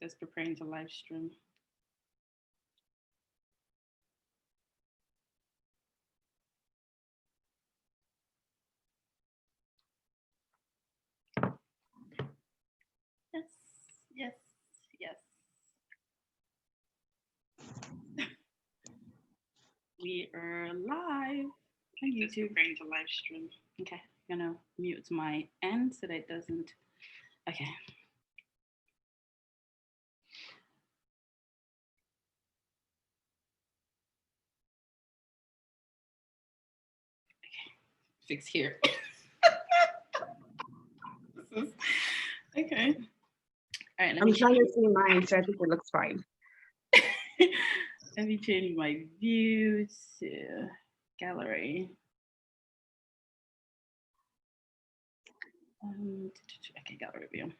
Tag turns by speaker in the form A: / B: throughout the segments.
A: Just preparing to live stream. Yes, yes, yes. We are live on YouTube. Preparing to live stream. Okay, I'm gonna mute my end so that it doesn't. Okay. Fix here. Okay. All right.
B: I'm trying to see mine, so I think it looks fine.
A: Let me change my view to gallery. Okay, gallery view.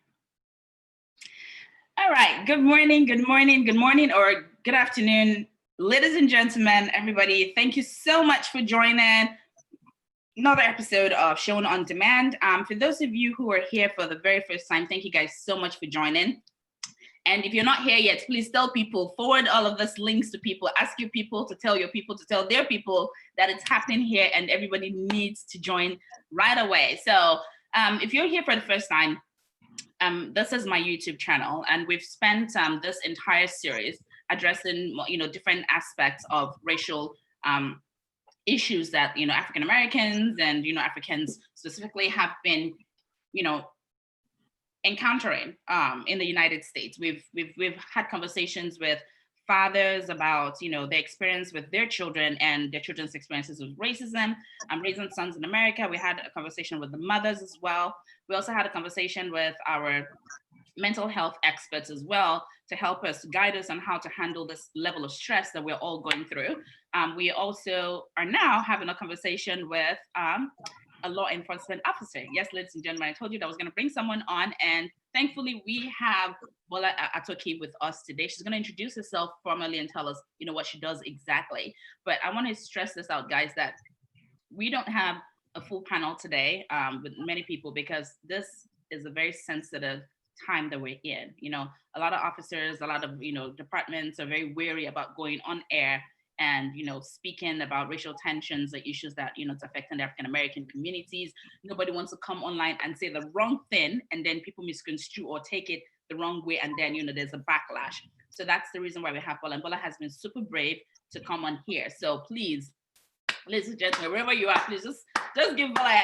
A: All right. Good morning, good morning, good morning, or good afternoon, ladies and gentlemen, everybody. Thank you so much for joining another episode of Shown on Demand. For those of you who are here for the very first time, thank you guys so much for joining. And if you're not here yet, please tell people, forward all of these links to people, ask your people to tell your people to tell their people that it's happening here and everybody needs to join right away. So if you're here for the first time, this is my YouTube channel, and we've spent this entire series addressing, different aspects of racial issues that, African Americans and, Africans specifically have been, encountering in the United States. We've had conversations with fathers about, their experience with their children and their children's experiences with racism. Raising sons in America. We had a conversation with the mothers as well. We also had a conversation with our mental health experts as well to help us, guide us on how to handle this level of stress that we're all going through. We also are now having a conversation with a law enforcement officer. Yes, ladies and gentlemen, I told you that I was going to bring someone on, and thankfully we have Bola Atoki with us today. She's going to introduce herself formally and tell us, what she does exactly. But I want to stress this out, guys, that we don't have a full panel today with many people because this is a very sensitive time that we're in. A lot of officers, a lot of, departments are very wary about going on air and, speaking about racial tensions, the issues that, it's affecting the African-American communities. Nobody wants to come online and say the wrong thing, and then people misconstrue or take it the wrong way, and then, there's a backlash. So that's the reason why we have Bola. And Bola has been super brave to come on here. So please, ladies and gentlemen, wherever you are, please just give Bola,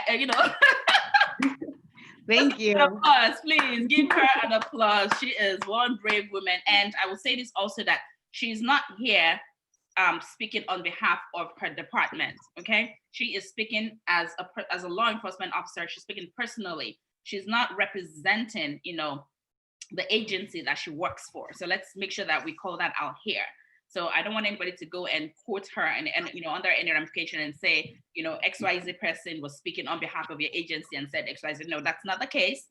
B: Thank you.
A: An applause, please give her an applause. She is one brave woman. And I will say this also, that she's not here speaking on behalf of her department, okay? She is speaking as a law enforcement officer. She's speaking personally. She's not representing, the agency that she works for. So let's make sure that we call that out here. So I don't want anybody to go and quote her and under any ramification and say, XYZ person was speaking on behalf of your agency and said XYZ. No, that's not the case.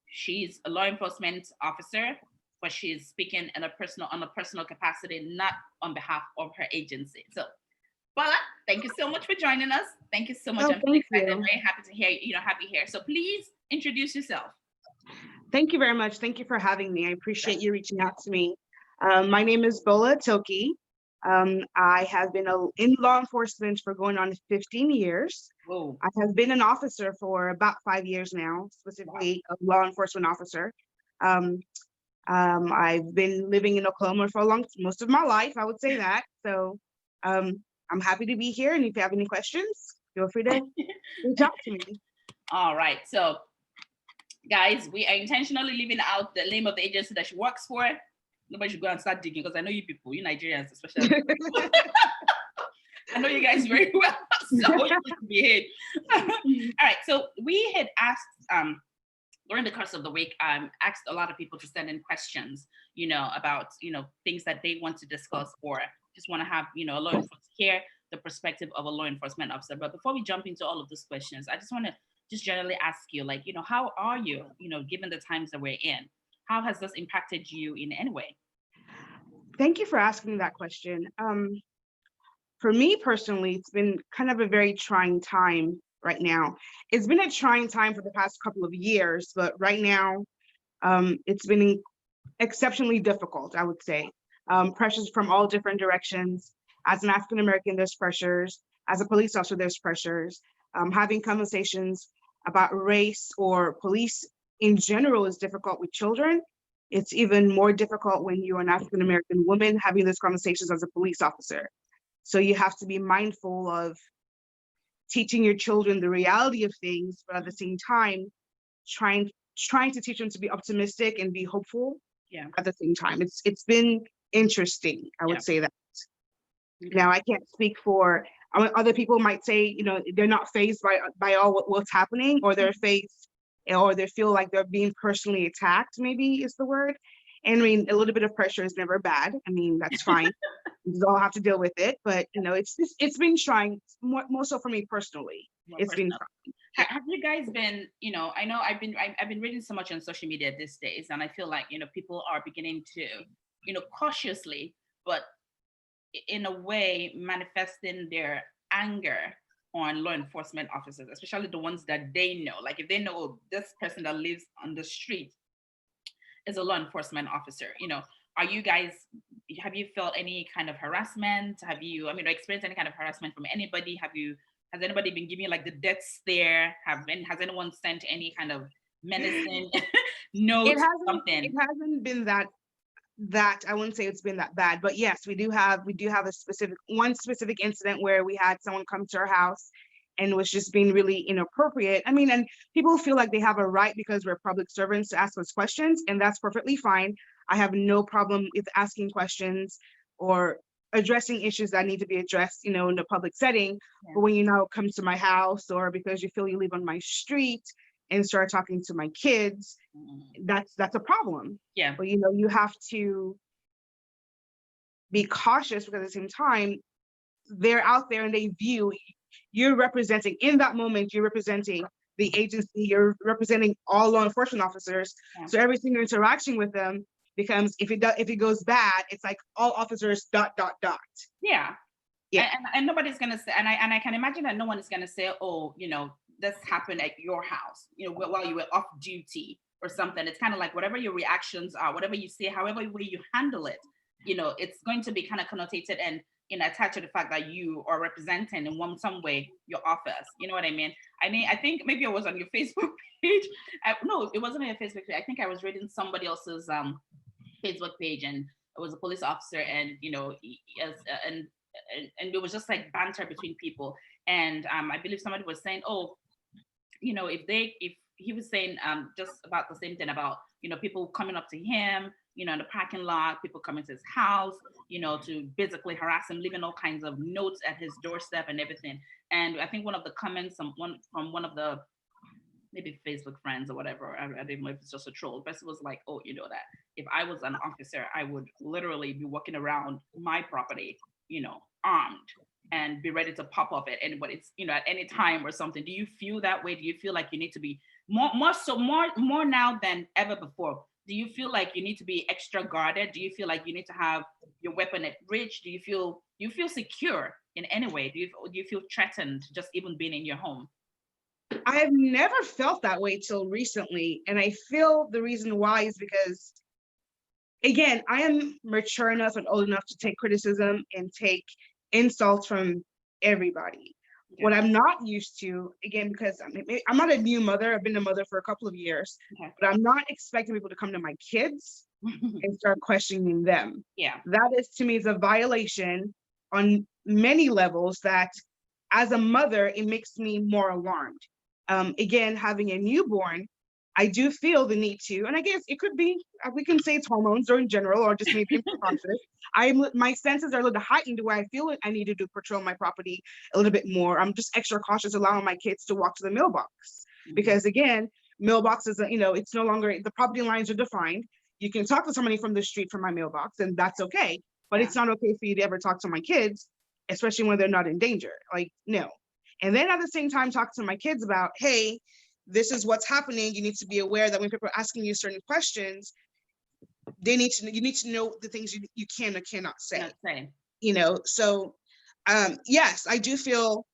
A: She's a law enforcement officer, but she's speaking on a personal capacity, not on behalf of her agency. So, Bola, thank you so much for joining us. Thank you so much. I'm very excited. I'm very happy to hear have you here. So please introduce yourself.
B: Thank you very much. Thank you for having me. I appreciate you reaching out to me. My name is Bola Atoki. I have been in law enforcement for going on 15 years.
A: Whoa.
B: I have been an officer for about 5 years now, specifically a law enforcement officer. I've been living in Oklahoma for most of my life, I would say that. So I'm happy to be here. And if you have any questions, feel free to reach out to me.
A: All right. So guys, we are intentionally leaving out the name of the agency that she works for. Nobody should go and start digging because I know you people, you Nigerians especially. I know you guys very well, so you should behave. All right, so we had asked during the course of the week, asked a lot of people to send in questions, about things that they want to discuss or just want to have a law enforcement hear the perspective of a law enforcement officer. But before we jump into all of these questions, I just want to just generally ask you, how are you, given the times that we're in? How has this impacted you in any way?
B: Thank you for asking that question. For me personally, it's been kind of a very trying time right now. It's been a trying time for the past couple of years, but right now, it's been exceptionally difficult, I would say. Pressures from all different directions. As an African American, there's pressures. As a police officer, there's pressures. Having conversations about race or police in general is difficult with children. It's even more difficult when you're an African American woman having those conversations as a police officer. So you have to be mindful of teaching your children the reality of things, but at the same time, trying trying to teach them to be optimistic and be hopeful
A: Yeah.
B: at the same time. It's been interesting, I would
A: Yeah.
B: say that.
A: Okay.
B: Now, I can't speak for other people might say, they're not fazed by all what's happening, or they're fazed, or they feel like they're being personally attacked, maybe is the word. And I mean, a little bit of pressure is never bad. I mean, that's fine. We all have to deal with it. But it's been trying, more so for me personally.
A: More
B: It's been
A: personal.
B: trying. Yeah.
A: Have you guys been, I know I've been reading so much on social media these days, and I feel like, people are beginning to, cautiously, but in a way manifesting their anger on law enforcement officers, especially the ones that they know. Like if they know, oh, this person that lives on the street is a law enforcement officer, are you guys, have you felt any kind of harassment? Have you, experienced any kind of harassment from anybody? Has anybody been giving you like the death stare? Has anyone sent any kind of menacing note, something?
B: It hasn't been that I wouldn't say it's been that bad, but yes, we do have one specific incident where we had someone come to our house and was just being really inappropriate. I mean, and people feel like they have a right because we're public servants to ask us questions, and that's perfectly fine. I have no problem with asking questions or addressing issues that need to be addressed, in a public setting.
A: Yeah.
B: But when you now come to my house, or because you feel you live on my street and start talking to my kids, that's a problem.
A: Yeah.
B: But you have to be cautious, because at the same time, they're out there and they view you're representing, in that moment, you're representing the agency, you're representing all law enforcement officers.
A: Yeah.
B: So every single interaction with them becomes, if it goes bad, it's like all officers ...
A: Yeah.
B: Yeah.
A: And nobody's gonna say, and I can imagine that no one is gonna say, oh, this happened at your house, while you were off duty or something. It's kind of like whatever your reactions are, whatever you say, however way you handle it, it's going to be kind of connotated and attached to the fact that you are representing in some way your office. You know what I mean? I think maybe it was on your Facebook page. No, it wasn't on your Facebook page. I think I was reading somebody else's Facebook page, and it was a police officer, and and it was just like banter between people. And I believe somebody was saying, oh, if he was saying just about the same thing about, people coming up to him, in the parking lot, people coming to his house, to basically harass him, leaving all kinds of notes at his doorstep and everything. And I think one of the comments from one of the maybe Facebook friends or whatever, I don't know if it's just a troll, but it was like, oh, that if I was an officer, I would literally be walking around my property, armed, and be ready to pop up at anybody's, at any time or something. Do you feel that way? Do you feel like you need to be more now than ever before? Do you feel like you need to be extra guarded? Do you feel like you need to have your weapon at reach? Do you feel secure in any way? Do you feel threatened just even being in your home?
B: I have never felt that way till recently. And I feel the reason why is because, again, I am mature enough and old enough to take criticism and take insults from everybody. Yeah. What I'm not used to, again, because I'm not a new mother, I've been a mother for a couple of years, okay, but I'm not expecting people to come to my kids and start questioning them.
A: Yeah.
B: That is, to me, is a violation on many levels that, as a mother, it makes me more alarmed. Again, having a newborn, I do feel the need to, and I guess it could be, we can say it's hormones or in general, or just maybe confidence. My senses are a little heightened where I feel I need to patrol my property a little bit more. I'm just extra cautious allowing my kids to walk to the mailbox, because again, mailboxes, it's no longer, the property lines are defined. You can talk to somebody from the street from my mailbox, and that's okay, but it's not okay for you to ever talk to my kids, especially when they're not in danger. Like, no. And then at the same time, talk to my kids about, hey, this is what's happening. You need to be aware that when people are asking you certain questions, you need to know the things you can or cannot say. So yes, I do feel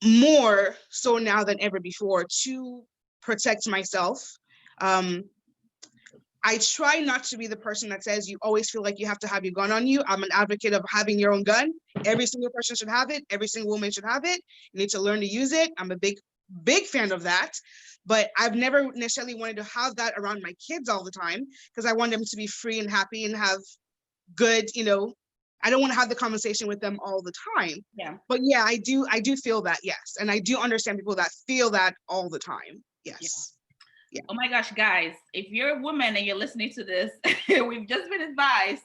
B: more so now than ever before to protect myself. I try not to be the person that says you always feel like you have to have your gun on you. I'm an advocate of having your own gun. Every single person should have it. Every single woman should have it. You need to learn to use it. I'm a big fan of that. But I've never necessarily wanted to have that around my kids all the time, because I want them to be free and happy and have good, I don't want to have the conversation with them all the time.
A: Yeah.
B: But yeah, I do feel that, yes. And I do understand people that feel that all the time. Yes. Yeah.
A: Oh my gosh, guys, if you're a woman and you're listening to this, we've just been advised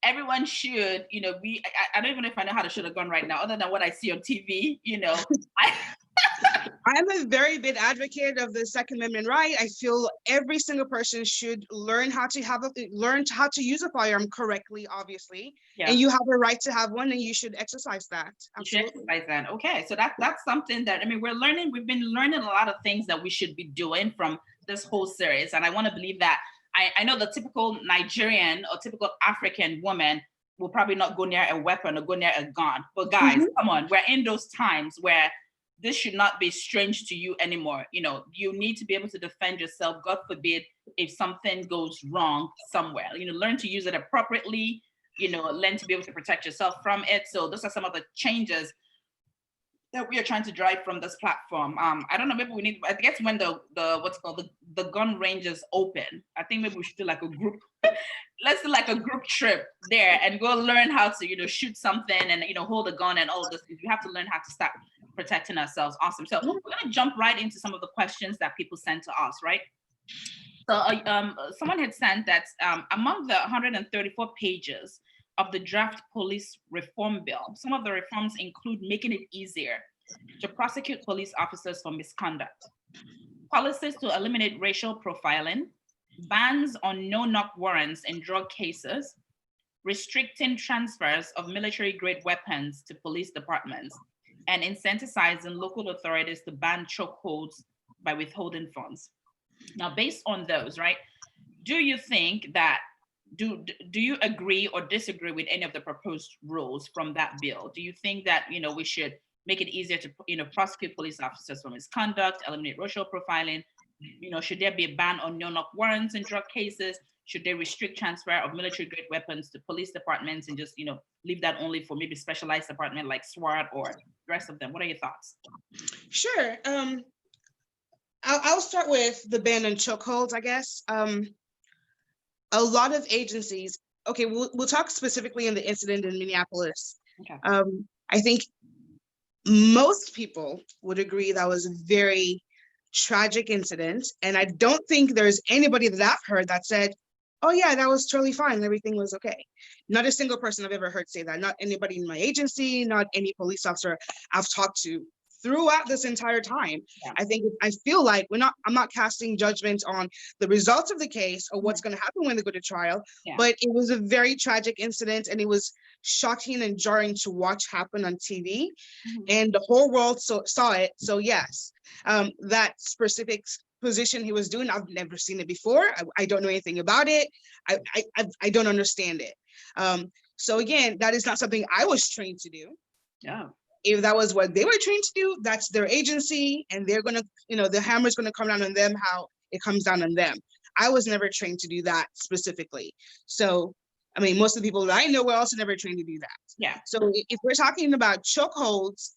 A: everyone should, be, I don't even know if I know how to shoot a gun right now, other than what I see on TV,
B: I'm a very big advocate of the Second Amendment right. I feel every single person should learn how to use a firearm correctly, obviously. Yeah. And you have a right to have one, and you should exercise that. Absolutely.
A: You should exercise that. Okay, so that's something that, we've been learning a lot of things that we should be doing from this whole series. And I want to believe that I know the typical Nigerian or typical African woman will probably not go near a weapon or go near a gun. But guys, come on, we're in those times where this should not be strange to you anymore. You need to be able to defend yourself. God forbid if something goes wrong somewhere. Learn to use it appropriately. Learn to be able to protect yourself from it. So those are some of the changes that we are trying to drive from this platform. I don't know, maybe I guess when the gun range is open, I think maybe we should do like a group, let's do like a group trip there and go learn how to, shoot something and, hold a gun and all of this. You have to learn how to start protecting ourselves. Awesome. So we're gonna jump right into some of the questions that people sent to us, right? So someone had sent that among the 134 pages of the draft police reform bill, some of the reforms include making it easier to prosecute police officers for misconduct, policies to eliminate racial profiling, bans on no-knock warrants in drug cases, restricting transfers of military-grade weapons to police departments, and incentivizing local authorities to ban chokeholds by withholding funds. Now, based on those, right, do you think that do you agree or disagree with any of the proposed rules from that bill? Do you think that we should make it easier to prosecute police officers for misconduct, eliminate racial profiling? Should there be a ban on no-knock warrants in drug cases? Should they restrict transfer of military-grade weapons to police departments and just leave that only for maybe specialized department like SWAT or the rest of them? What are your thoughts?
B: Sure. I'll start with the ban on chokeholds, I guess. A lot of agencies, okay, we'll talk specifically in the incident in Minneapolis. Okay. I think most people would agree that was a very tragic incident. And I don't think there's anybody that I've heard that said, oh yeah, that was totally fine, everything was okay. Not a single person I've ever heard say that, not anybody in my agency, not any police officer I've talked to throughout this entire time. Yeah. I feel like I'm not casting judgment on the results of the case or what's going to happen when they go to trial, but it was a very tragic incident, and it was shocking and jarring to watch happen on TV, and the whole world saw it. So yes, that specific position he was doing, I've never seen it before. I don't know anything about it. I don't understand it. So again, that is not something I was trained to do. Yeah. If that was what they were trained to do, that's their agency, and they're gonna, the hammer's gonna come down on them how it comes down on them. I was never trained to do that specifically. So, most of the people that I know were also never trained to do that. Yeah. So if we're talking about chokeholds,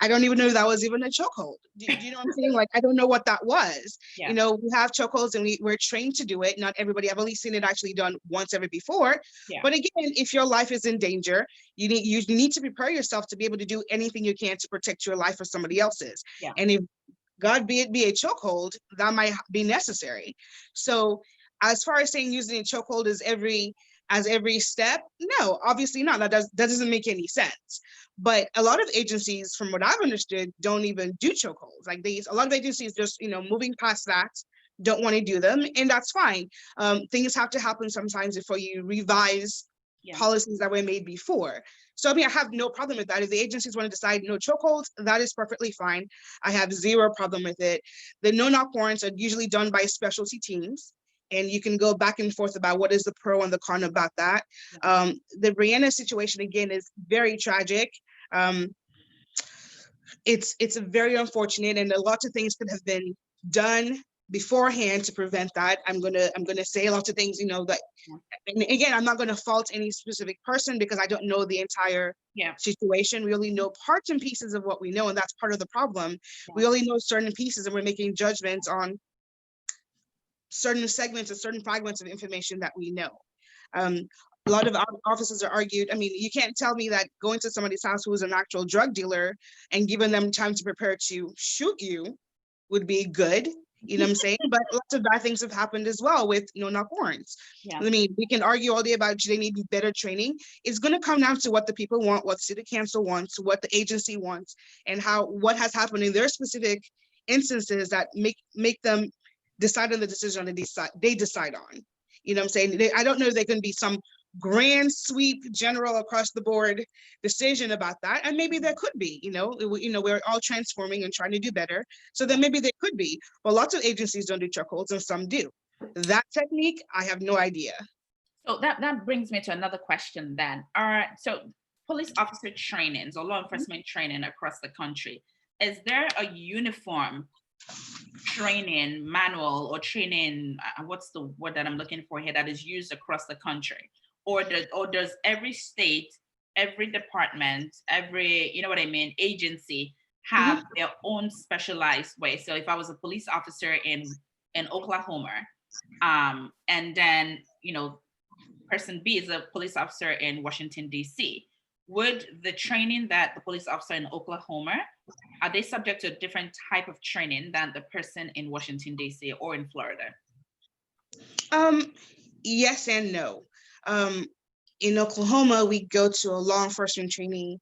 B: I don't even know if that was even a chokehold. Do you know what I'm saying? Like, I don't know what that was. Yeah. We have chokeholds and we're trained to do it. Not everybody, I've only seen it actually done once ever before. Yeah. But again, if your life is in danger, you need to prepare yourself to be able to do anything you can to protect your life or somebody else's. Yeah. And if God be a chokehold, that might be necessary. So as far as saying using a chokehold as every step, no, obviously not. That doesn't make any sense. But a lot of agencies, from what I've understood, don't even do chokeholds. Like a lot of agencies just, moving past that, don't want to do them, and that's fine. Things have to happen sometimes before you revise policies that were made before. So I have no problem with that. If the agencies want to decide no chokeholds, that is perfectly fine. I have zero problem with it. The no-knock warrants are usually done by specialty teams, and you can go back and forth about what is the pro and the con about that. The Brianna situation, again, is very tragic. It's very unfortunate, and a lot of things could have been done beforehand to prevent that. I'm gonna say lots of things, that, and again, I'm not gonna fault any specific person because I don't know the entire situation. We only know parts and pieces of what we know, and that's part of the problem. We only know certain pieces, and we're making judgments on certain segments and certain fragments of information that we know. A lot of officers are argued. I mean, you can't tell me that going to somebody's house who is an actual drug dealer and giving them time to prepare to shoot you would be good. You know what I'm saying? But lots of bad things have happened as well with, knock warrants. I mean, we can argue all day about do they need better training. It's going to come down to what the people want, what city council wants, what the agency wants, and what has happened in their specific instances that make them decide on the decision that they decide on. You know what I'm saying? I don't know if they can be some grand sweep general across the board decision about that, and maybe there could be. We're all transforming and trying to do better, so then maybe there could be, but lots of agencies don't do chokeholds and some do. That technique, I have no idea.
A: So that brings me to another question then. So police officer trainings or law enforcement training across the country, is there a uniform training manual or training, what's the word that I'm looking for here, that is used across the country? Or does every state, every department, every, agency have their own specialized way? So if I was a police officer in Oklahoma, and then, person B is a police officer in Washington, D.C., would the training that the police officer in Oklahoma, are they subject to a different type of training than the person in Washington, D.C. or in Florida?
B: Yes and no. In Oklahoma, we go to a law enforcement training,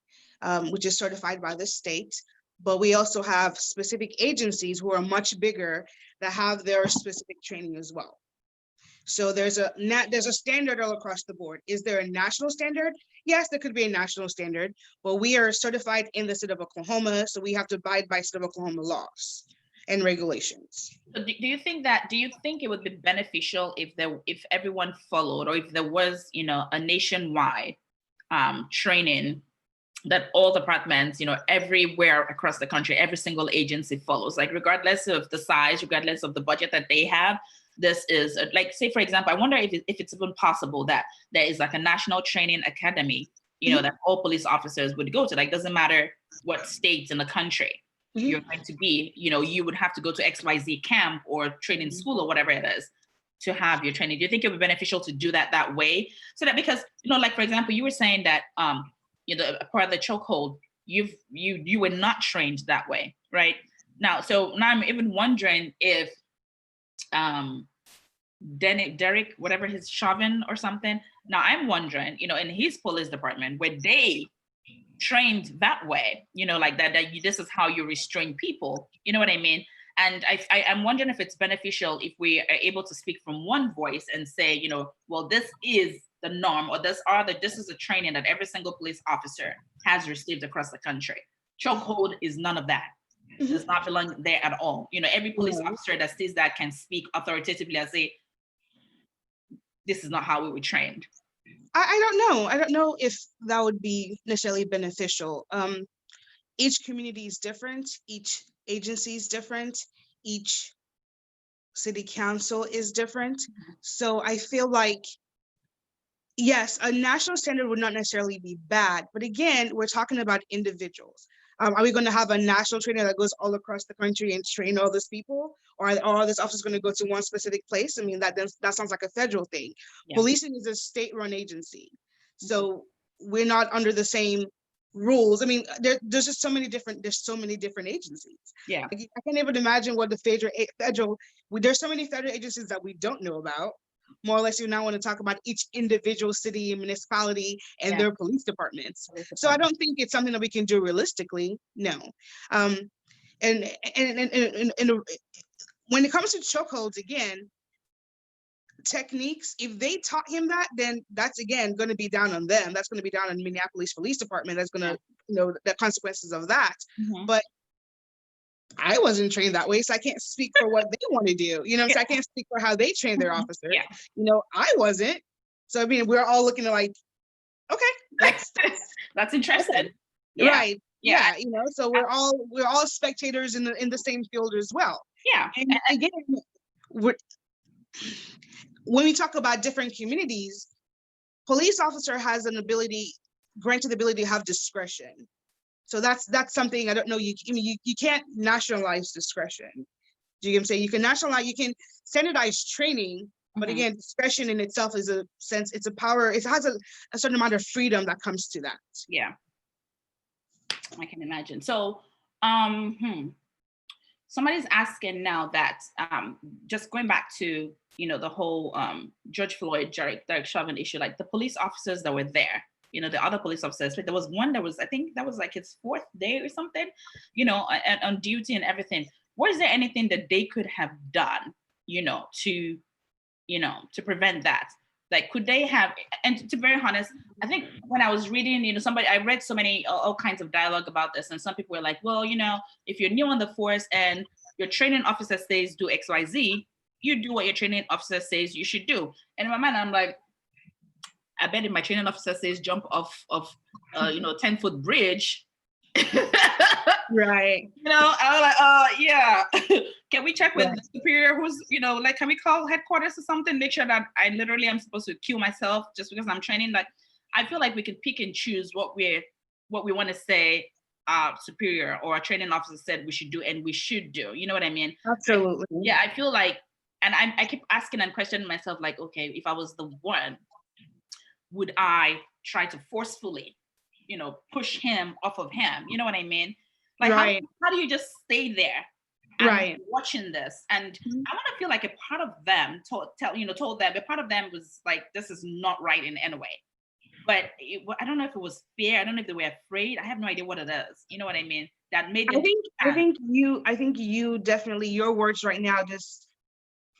B: which is certified by the state, but we also have specific agencies who are much bigger that have their specific training as well. So there's a standard all across the board. Is there a national standard? Yes, there could be a national standard, but we are certified in the state of Oklahoma, so we have to abide by state of Oklahoma laws and regulations.
A: Do you think it would be beneficial if everyone followed, or if there was, a nationwide training that all departments, everywhere across the country, every single agency follows, like regardless of the size, regardless of the budget that they have? This is like, say, for example, I wonder if it's even possible that there is like a national training academy, that all police officers would go to. Like, doesn't matter what states in the country you're going to be, you would have to go to XYZ camp or training school or whatever it is to have your training. Do you think it would be beneficial to do that way? So that, because, like, for example, you were saying that, part of the chokehold, you were not trained that way, right? So now I'm even wondering if, Derek, whatever his Chauvin or something. Now I'm wondering, in his police department, where they trained that way, like that this is how you restrain people, you know what I mean? And I'm wondering if it's beneficial if we are able to speak from one voice and say, well, this is the norm, or this is a training that every single police officer has received across the country. Chokehold is none of that. Does not belong there at all. Every police officer that sees that can speak authoritatively and say, this is not how we were trained.
B: I don't know. I don't know if that would be necessarily beneficial. Each community is different. Each agency is different. Each city council is different. So I feel like, yes, a national standard would not necessarily be bad. But again, we're talking about individuals. Are we going to have a national trainer that goes all across the country and train all these people? Or are all these officers going to go to one specific place? I mean, that sounds like a federal thing. Yeah. Policing is a state-run agency. So we're not under the same rules. I mean, there's just so many different agencies.
A: Yeah.
B: I can't even imagine what there's so many federal agencies that we don't know about. More or less, you now want to talk about each individual city and municipality and their police departments. So I don't think it's something that we can do realistically. No. And when it comes to chokeholds, again, techniques, if they taught him that, then that's again going to be down on them. That's going to be down on the Minneapolis Police Department. That's going to, the consequences of that. But I wasn't trained that way, so I can't speak for what they want to do. So I can't speak for how they train their officers. I wasn't. So I mean, we're all looking at like, okay,
A: that's interesting.
B: Okay. Yeah. Right. Yeah. So we're all spectators in the same field as well.
A: Yeah.
B: And again, when we talk about different communities, police officer has granted the ability to have discretion. So that's something I don't know. You can't nationalize discretion. Do you get what I'm saying? You can nationalize, you can standardize training, but again, discretion in itself is it's a power. It has a certain amount of freedom that comes to that.
A: Yeah, I can imagine. So, somebody's asking now that just going back to the whole George Floyd, Derek Chauvin issue, like the police officers that were there, the other police officers. But there was one that was, I think that was like his fourth day or something, on duty and everything. Was there anything that they could have done, to prevent that? Like, could they have? And to be very honest, I think when I was reading, I read so many all kinds of dialogue about this, and some people were like, well, if you're new on the force and your training officer says do X, Y, Z, you do what your training officer says you should do. And in my mind, I'm like, I bet if my training officer says jump off of 10-foot bridge,
B: right?
A: I was like, yeah. Can we check with the superior? Who's can we call headquarters or something? Make sure that I literally am supposed to kill myself just because I'm training. Like, I feel like we can pick and choose what we want to say. Superior or a training officer said we should do, and we should do. You know what I mean?
B: Absolutely.
A: I feel like, and I keep asking and questioning myself, like, okay, if I was the one, would I try to forcefully, push him off of him? You know what I mean? Like, how do you just stay there? Watching this, and I want to feel like a part of them told them, a part of them was like, this is not right in any way. But I don't know if it was fear. I don't know if they were afraid. I have no idea what it is. You know what I mean? That made them.
B: I think you definitely, your words right now, just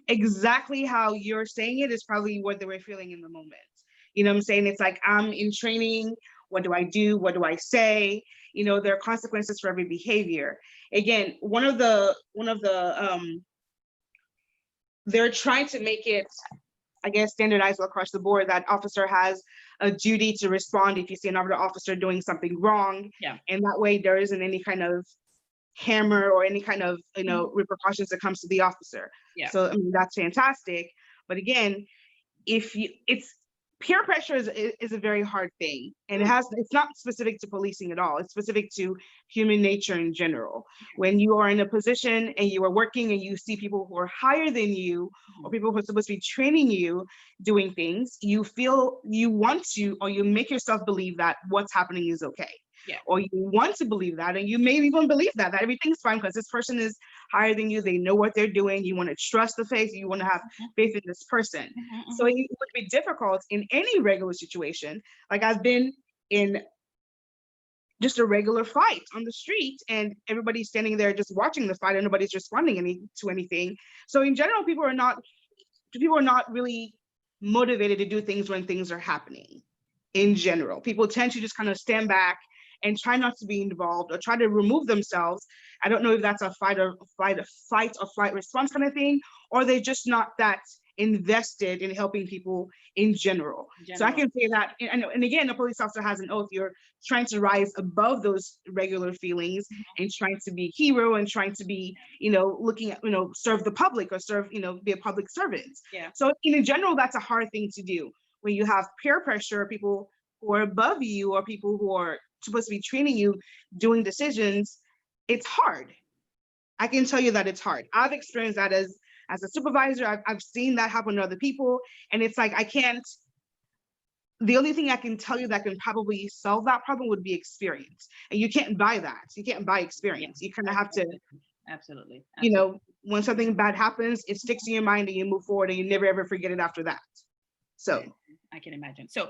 B: exactly how you're saying it is probably what they were feeling in the moment. You know what I'm saying? It's like, I'm in training. What do I do? What do I say? There are consequences for every behavior. Again, one of the they're trying to make it, I guess, standardized across the board, that officer has a duty to respond if you see another officer doing something wrong.
A: Yeah.
B: And that way there isn't any kind of hammer or any kind of, repercussions that comes to the officer.
A: Yeah.
B: So, that's fantastic. But again, peer pressure is a very hard thing, and it's not specific to policing at all. It's specific to human nature in general. When you are in a position and you are working and you see people who are higher than you, or people who are supposed to be training you doing things, you feel you want to, or you make yourself believe that what's happening is okay.
A: Yeah.
B: Or you want to believe that, and you may even believe that everything's fine because this person is higher than you. They know what they're doing. You want to trust the faith. You want to have faith in this person. So it would be difficult in any regular situation. Like, I've been in just a regular fight on the street, and everybody's standing there just watching the fight, and nobody's responding to anything. So in general, people are not really motivated to do things when things are happening. In general, people tend to just kind of stand back and try not to be involved, or try to remove themselves. I don't know if that's a fight or flight response kind of thing, or they're just not that invested in helping people in general. So I can say that, and again, the police officer has an oath. You're trying to rise above those regular feelings and trying to be hero and trying to be, looking at, serve the public, or serve, be a public servant.
A: Yeah.
B: So in general, that's a hard thing to do. When you have peer pressure, people who are above you, or people who are supposed to be training you, doing decisions, it's hard. I can tell you that it's hard. I've experienced that as a supervisor. I've seen that happen to other people, and it's like, the only thing I can tell you that can probably solve that problem would be experience, and you can't buy that. You can't buy experience. You kind of have to,
A: absolutely.
B: When something bad happens, it sticks in your mind and you move forward, and you never ever forget it after that. So
A: I can imagine. So,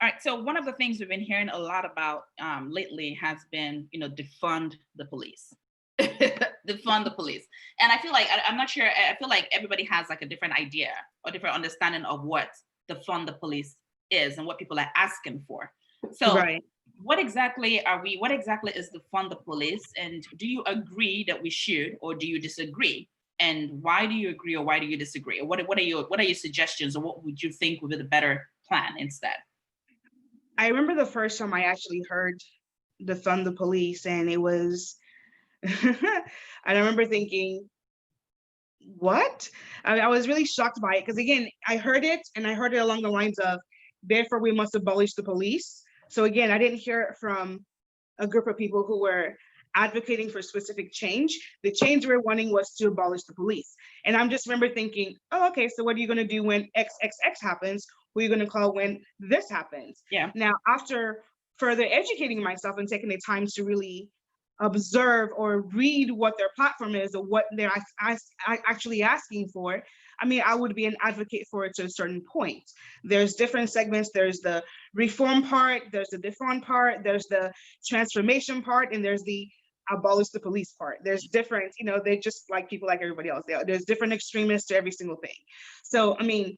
A: all right. So one of the things we've been hearing a lot about lately has been, defund the police. Defund the police. And I feel like, I'm not sure, I feel like everybody has like a different idea or different understanding of what defund the police is and what people are asking for. So what exactly is defund the police? And do you agree that we should, or do you disagree? And why do you agree, or why do you disagree? Or what are your suggestions, or what would you think would be the better plan instead?
B: I remember the first time I actually heard defund the police, and it was, I remember thinking, what? I mean, I was really shocked by it because, again, I heard it and I heard it along the lines of, therefore, we must abolish the police. So, again, I didn't hear it from a group of people who were advocating for specific change. The change we're wanting was to abolish the police. And I'm just remember thinking, oh, okay, so what are you going to do when XXX happens? Who are you going to call when this happens?
A: Yeah.
B: Now, after further educating myself and taking the time to really observe or read what their platform is or what they're actually asking for, I mean, I would be an advocate for it to a certain point. There's different segments. There's the reform part, there's the defund part, there's the transformation part, and there's the abolish the police part. There's different, they're just like people like everybody else. There's different extremists to every single thing. So, I mean,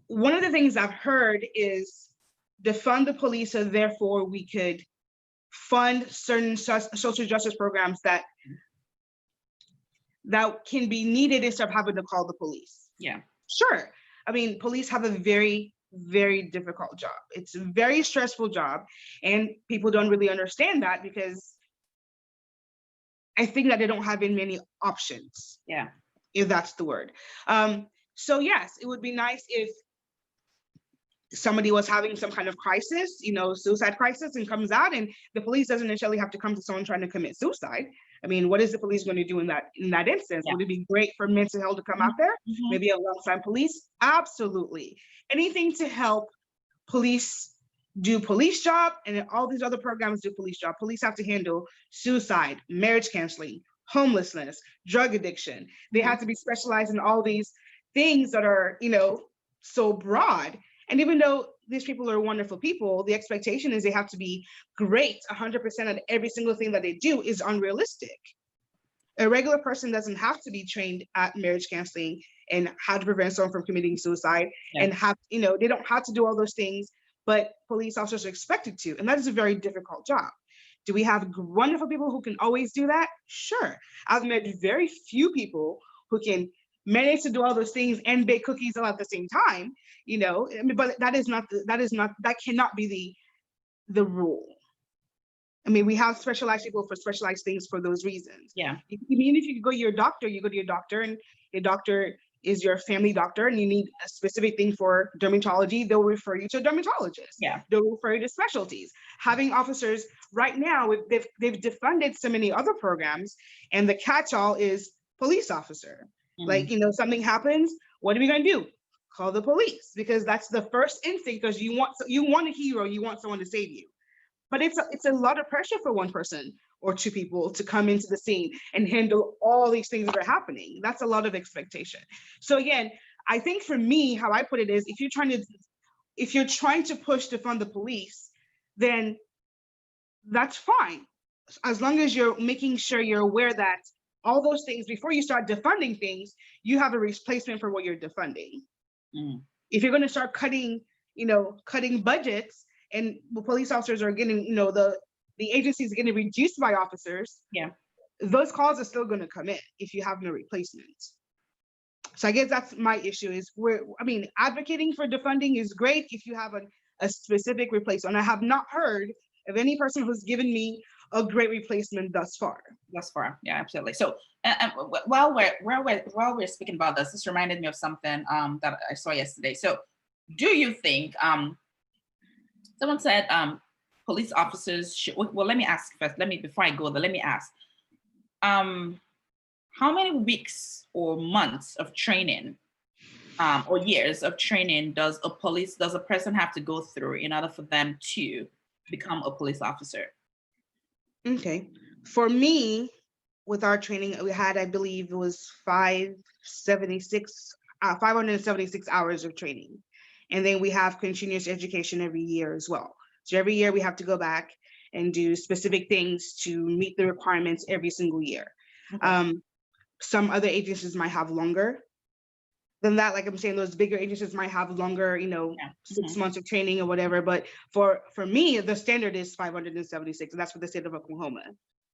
B: one of the things I've heard is defund the police so therefore we could fund certain social justice programs that can be needed instead of having to call the police.
A: Yeah.
B: Sure. I mean, police have a very, very difficult job. It's a very stressful job. And people don't really understand that because I think that they don't have in many options.
A: Yeah.
B: If that's the word. So yes, it would be nice if somebody was having some kind of crisis, suicide crisis, and comes out, and the police doesn't necessarily have to come to someone trying to commit suicide. I mean, what is the police going to do in that instance? Yeah. Would it be great for mental health to come out there? Mm-hmm. Maybe alongside police? Absolutely. Anything to help police do police job, and all these other programs do police job. Police have to handle suicide, marriage counseling, homelessness, drug addiction. They have to be specialized in all these things that are, so broad. And even though these people are wonderful people, the expectation is they have to be great 100% at every single thing that they do is unrealistic. A regular person doesn't have to be trained at marriage counseling and how to prevent someone from committing suicide, and they don't have to do all those things, but police officers are expected to, and that is a very difficult job. Do we have wonderful people who can always do that? Sure. I've met very few people who can manage to do all those things and bake cookies all at the same time, but that cannot be the rule. I mean, we have specialized people for specialized things for those reasons.
A: Yeah.
B: I mean, if you go to your doctor, and your doctor is your family doctor, and you need a specific thing for dermatology, they'll refer you to a dermatologist.
A: Yeah.
B: They'll refer you to specialties. Having officers right now, they've defunded so many other programs, and the catch-all is police officer. Mm-hmm. Like, something happens, what are we gonna do? Call the police, because that's the first instinct, because you want a hero, you want someone to save you. But it's a lot of pressure for one person or two people to come into the scene and handle all these things that are happening. That's a lot of expectation. So again, I think for me, how I put it is, if you're trying to push to fund the police, then that's fine. As long as you're making sure you're aware that all those things, before you start defunding things, you have a replacement for what you're defunding. Mm. If you're going to start cutting budgets, and the police officers are getting, the agency is getting reduced by officers, those calls are still going to come in if you have no replacement. So I guess that's my issue is advocating for defunding is great if you have a specific replacement. I have not heard of any person who's given me a great replacement thus far.
A: Yeah, absolutely. So while we're speaking about this reminded me of something that I saw yesterday. So do you think, someone said police officers should, well, let me ask first, before I go there, let me ask, how many weeks or months of training or years of training does a person have to go through in order for them to become a police officer?
B: Okay. For me, with our training, we had, I believe it was 576 hours of training. And then we have continuous education every year as well. So every year we have to go back and do specific things to meet the requirements every single year. Okay. Some other agencies might have longer than that. Like I'm saying, those bigger agencies might have longer, 6 months of training or whatever. But for me, the standard is 576, and that's for the state of Oklahoma,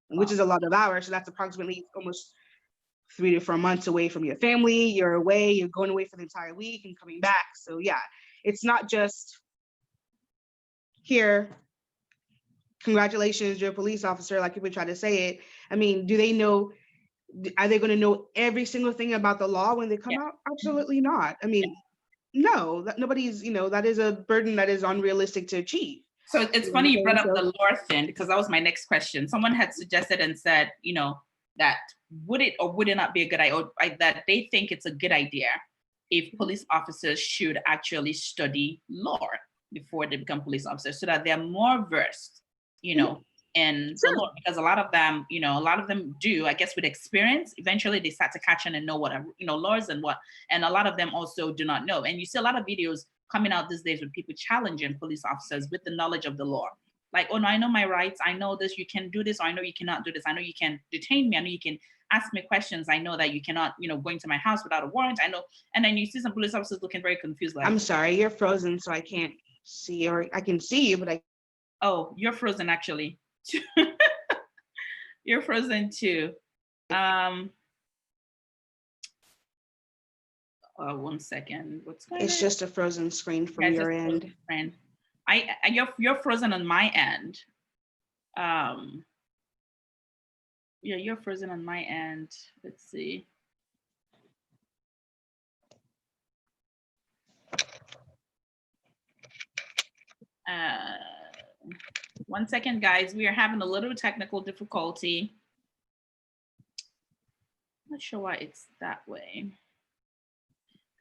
B: which is a lot of hours. So that's approximately almost 3 to 4 months away from your family. You're away, you're going away for the entire week and coming back. So yeah, it's not just here, congratulations, you're a police officer, like people try to say it. I mean, do they know Are they going to know every single thing about the law when they come out? Absolutely not. I mean, no, that nobody's, that is a burden that is unrealistic to achieve.
A: So it's funny you brought up the law thing, because that was my next question. Someone had suggested and said, that would it or would it not be a good idea, or that they think it's a good idea if police officers should actually study law before they become police officers, so that they're more versed, in the law, because a lot of them do, I guess, with experience, eventually they start to catch on and know what laws and what, and a lot of them also do not know. And you see a lot of videos coming out these days with people challenging police officers with the knowledge of the law. Like, oh no, I know my rights. I know this, you can do this, or I know you cannot do this. I know you can detain me. I know you can ask me questions. I know that you cannot, go into my house without a warrant. I know. And then you see some police officers looking very confused. Like,
B: I'm sorry, you're frozen, so I can't see, or I can see you, but I.
A: Oh, you're frozen actually. You're frozen too. 1 second. What's going on?
B: It's just a frozen screen from your end.
A: You're frozen on my end. Yeah, you're frozen on my end. Let's see. One second, guys. We are having a little technical difficulty. I'm not sure why it's that way.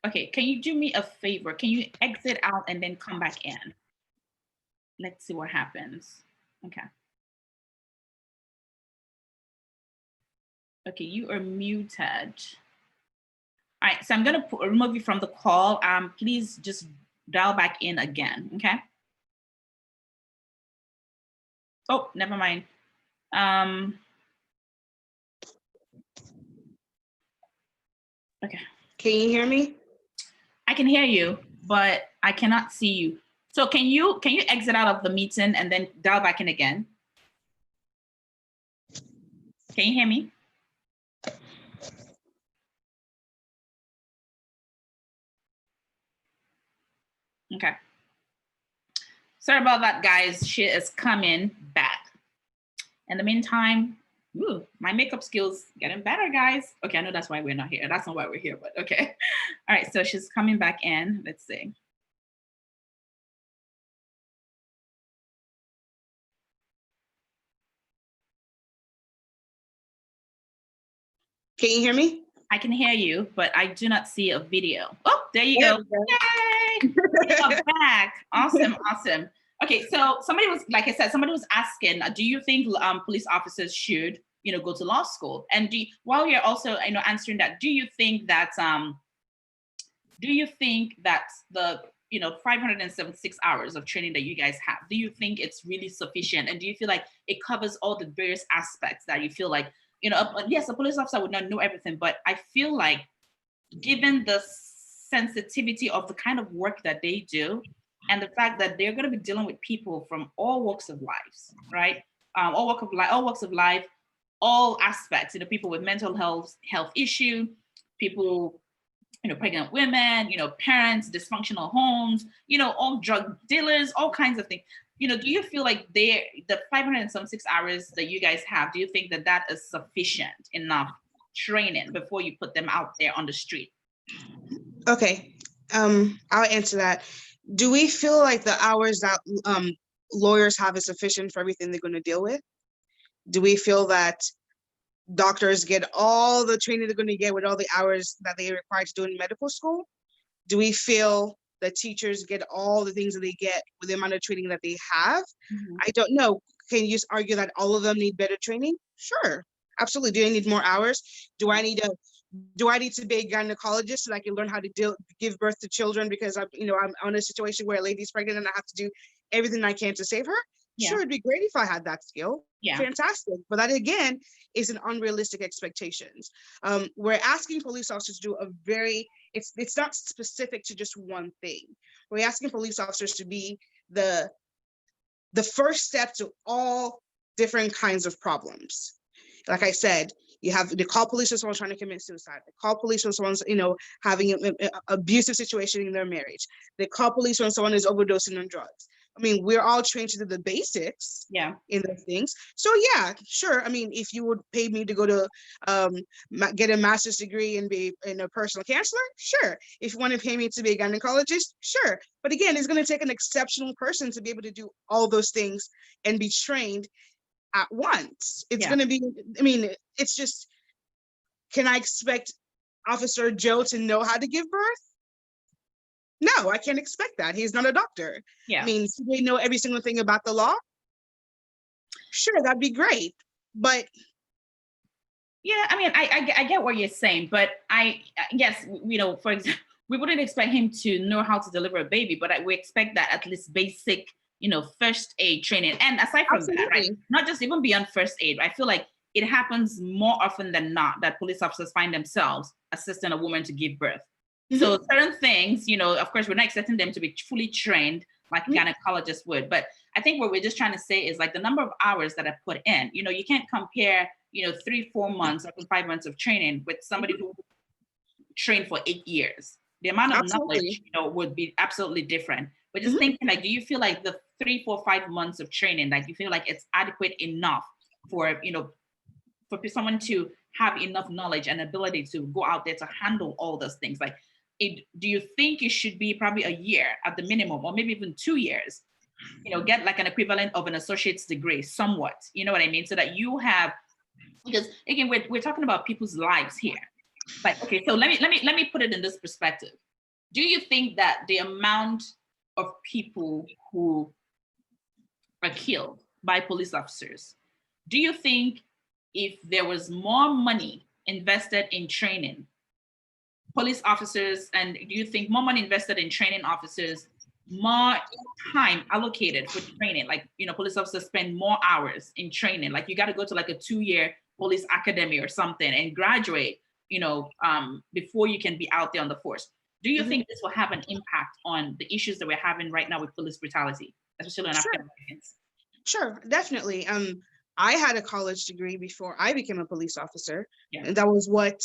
A: Okay, can you do me a favor? Can you exit out and then come back in? Let's see what happens. Okay. Okay, you are muted. All right, so I'm gonna remove you from the call. Please just dial back in again, okay? Oh, never mind. Okay.
B: Can you hear me?
A: I can hear you, but I cannot see you. So can you exit out of the meeting and then dial back in again? Can you hear me? Okay. Sorry about that, guys. She is coming back. In the meantime, my makeup skills getting better, guys. Okay, I know that's why we're not here. That's not why we're here, but okay. All right, so she's coming back in. Let's see.
B: Can you hear me?
A: I can hear you, but I do not see a video. Oh, there you go. Yay! You're back. Awesome, awesome. Okay, so somebody was, like I said, somebody was asking, do you think police officers should, go to law school? And while you're also, answering that, do you think that the 576 hours of training that you guys have, do you think it's really sufficient? And do you feel like it covers all the various aspects that you feel like, yes, a police officer would not know everything, but I feel like given the sensitivity of the kind of work that they do, and the fact that they're going to be dealing with people from all walks of life, right? All walks of life, all aspects. People with mental health issue, people, pregnant women, parents, dysfunctional homes, all drug dealers, all kinds of things. Do you feel like the 576 hours that you guys have, do you think that is sufficient enough training before you put them out there on the street?
B: Okay, I'll answer that. Do we feel like the hours that lawyers have is sufficient for everything they're going to deal with? Do we feel that doctors get all the training they're going to get with all the hours that they are required to do in medical school? Do we feel that teachers get all the things that they get with the amount of training that they have? Mm-hmm. I don't know. Can you just argue that all of them need better training? Sure, absolutely. Do they need more hours? Do I need to be a gynecologist so that I can learn how to give birth to children because I'm in a situation where a lady's pregnant and I have to do everything I can to save her? Yeah. Sure, it'd be great if I had that skill. Yeah. Fantastic. But that again is an unrealistic expectations. We're asking police officers to do it's not specific to just one thing. We're asking police officers to be the first step to all different kinds of problems. Like I said, they call police when someone's trying to commit suicide. They call police when someone's, having an abusive situation in their marriage. They call police when someone is overdosing on drugs. I mean, we're all trained to do the basics in those things. So yeah, sure. I mean, if you would pay me to go to get a master's degree and be a personal counselor, sure. If you want to pay me to be a gynecologist, sure. But again, it's going to take an exceptional person to be able to do all those things and be trained at once. It's going to be, I mean, it's just, can I expect Officer Joe to know how to give birth? No, I can't expect that. He's not a doctor. I mean, do they know every single thing about the law? Sure, that'd be great. But
A: yeah, I mean, I get what you're saying, but I guess, you know, for example, we wouldn't expect him to know how to deliver a baby, but we expect that at least basic, you know, first aid training. And aside from that, right, not just even beyond first aid, I feel like it happens more often than not that police officers find themselves assisting a woman to give birth. So certain things, you know, of course, we're not expecting them to be fully trained like a gynecologist would. But I think what we're just trying to say is like the number of hours that are put in. You know, you can't compare, you know, 3-4 months or 5 months of training with somebody who trained for 8 years. The amount of knowledge, you know, would be absolutely different. But just thinking, like, do you feel like the 3, 4, 5 months of training, like, you feel like it's adequate enough for, you know, for someone to have enough knowledge and ability to go out there to handle all those things? Like, do you think it should be probably a year at the minimum, or maybe even 2 years, you know, get like an equivalent of an associate's degree somewhat, you know what I mean? So that you have, because again, we're talking about people's lives here. Like, okay, so let me put it in this perspective. Do you think that the amount of people who are killed by police officers, do you think if there was more money invested in training police officers, and do you think more money invested in training officers, more time allocated for training, like, you know, police officers spend more hours in training, like you got to go to like a 2-year police academy or something and graduate, you know, before you can be out there on the force? Do you think this will have an impact on the issues that we're having right now with police brutality, especially in African Americans?
B: Sure, definitely. I had a college degree before I became a police officer, and that was what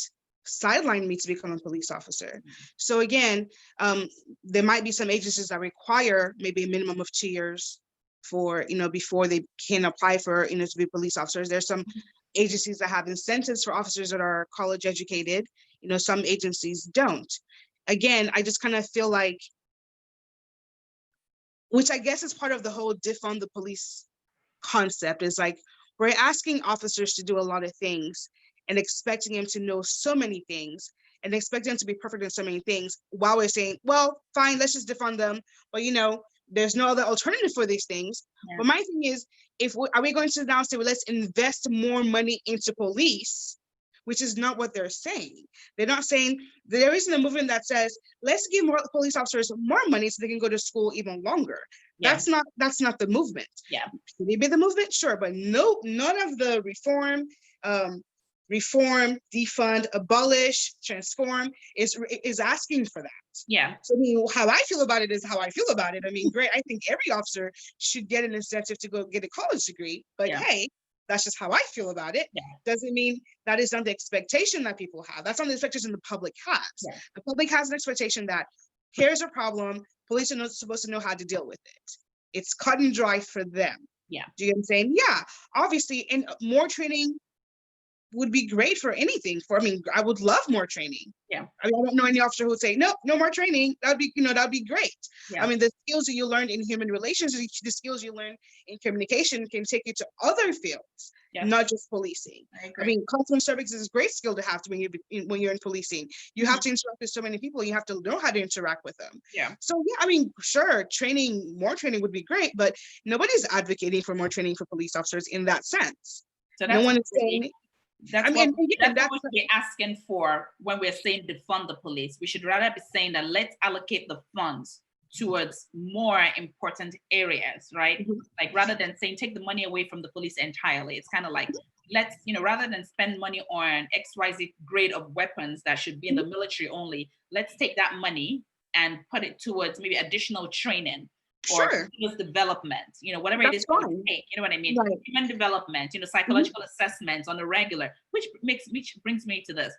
B: sidelined me to become a police officer. So again, there might be some agencies that require maybe a minimum of 2 years for, you know, before they can apply for, you know, to be police officers. There's some agencies that have incentives for officers that are college educated. You know, some agencies don't. Again, I just kind of feel like, which I guess is part of the whole defund the police concept, is like, we're asking officers to do a lot of things and expecting them to know so many things and expecting them to be perfect in so many things, while we're saying, well, fine, let's just defund them. But, you know, there's no other alternative for these things. But my thing is, are we going to now say, well, let's invest more money into police, which is not what they're saying. They're not saying, there isn't a movement that says, let's give more police officers more money so they can go to school even longer. That's not the movement. Should it be the movement? Sure, but no, none of the reform, defund, abolish, transform is asking for that. So I mean, how I feel about it is how I feel about it. I mean, great. I think every officer should get an incentive to go get a college degree, but hey, that's just how I feel about it. Doesn't mean that is not the expectation that people have. That's not the expectation the public has. The public has an expectation that here's a problem, police are not supposed to know how to deal with it. It's cut and dry for them. Do you get what I'm saying? Yeah, obviously, and more training would be great for anything. I mean, I would love more training. I mean, I don't know any officer who would say, no more training. That'd be, you know, that'd be great. I mean, the skills that you learn in human relations, the skills you learn in communication can take you to other fields, not just policing. I mean, customer service is a great skill to have when you're in policing. You have to interact with so many people. You have to know how to interact with them. So yeah, I mean, sure, more training would be great, but nobody's advocating for more training for police officers in that sense.
A: So
B: no one is saying.
A: That's what we're asking for when we're saying defund the police. We should rather be saying that let's allocate the funds towards more important areas, right? Like, rather than saying take the money away from the police entirely, it's kind of like, let's, you know, rather than spend money on XYZ grade of weapons that should be in the military only, let's take that money and put it towards maybe additional training or skills development, you know, whatever it is going to take, you know what I mean? Human development, you know, psychological assessments on the regular, which brings me to this.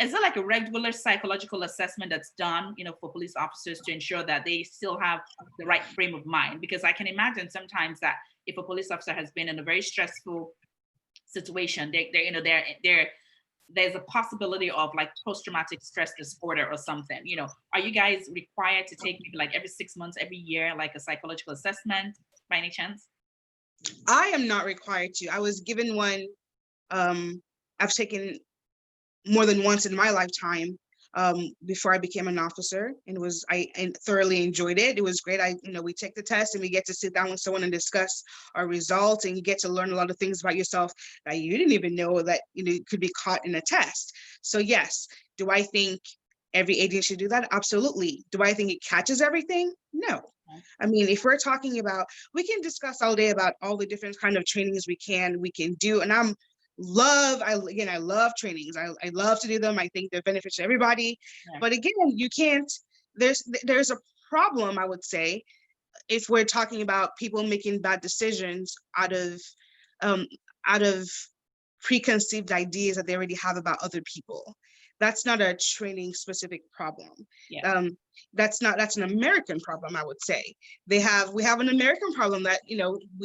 A: is there like a regular psychological assessment that's done, for police officers to ensure that they still have the right frame of mind? Because I can imagine sometimes that if a police officer has been in a very stressful situation, there's a possibility of like post-traumatic stress disorder or something. Are you guys required to take maybe like every 6 months, every year, like a psychological assessment by any chance?
B: I am not required to. I was given one. I've taken more than once in my lifetime before I became an officer, and I thoroughly enjoyed it. It was great. We take the test and we get to sit down with someone and discuss our results, and you get to learn a lot of things about yourself that you didn't even know that could be caught in a test. So yes, do I think every agent should do that? Absolutely. Do I think it catches everything? No. I mean, if we're talking about, we can discuss all day about all the different kind of trainings we can do, and I love trainings. I love to do them. I think they're beneficial to everybody. Yeah. But again, you can't, there's a problem, I would say, if we're talking about people making bad decisions out of preconceived ideas that they already have about other people. That's not a training specific problem. Yeah. That's an American problem, I would say. We have an American problem that,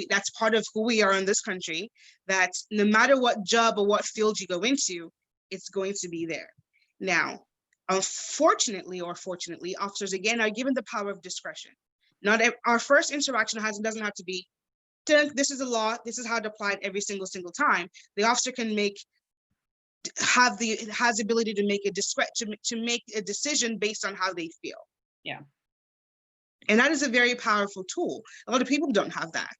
B: that's part of who we are in this country, that no matter what job or what field you go into, it's going to be there. Now, unfortunately or fortunately, officers, again, are given the power of discretion. Not our first interaction doesn't have to be, this is a law, this is how it applied every single time. The officer can has the ability to make to make a decision based on how they feel.
A: Yeah.
B: And that is a very powerful tool. A lot of people don't have that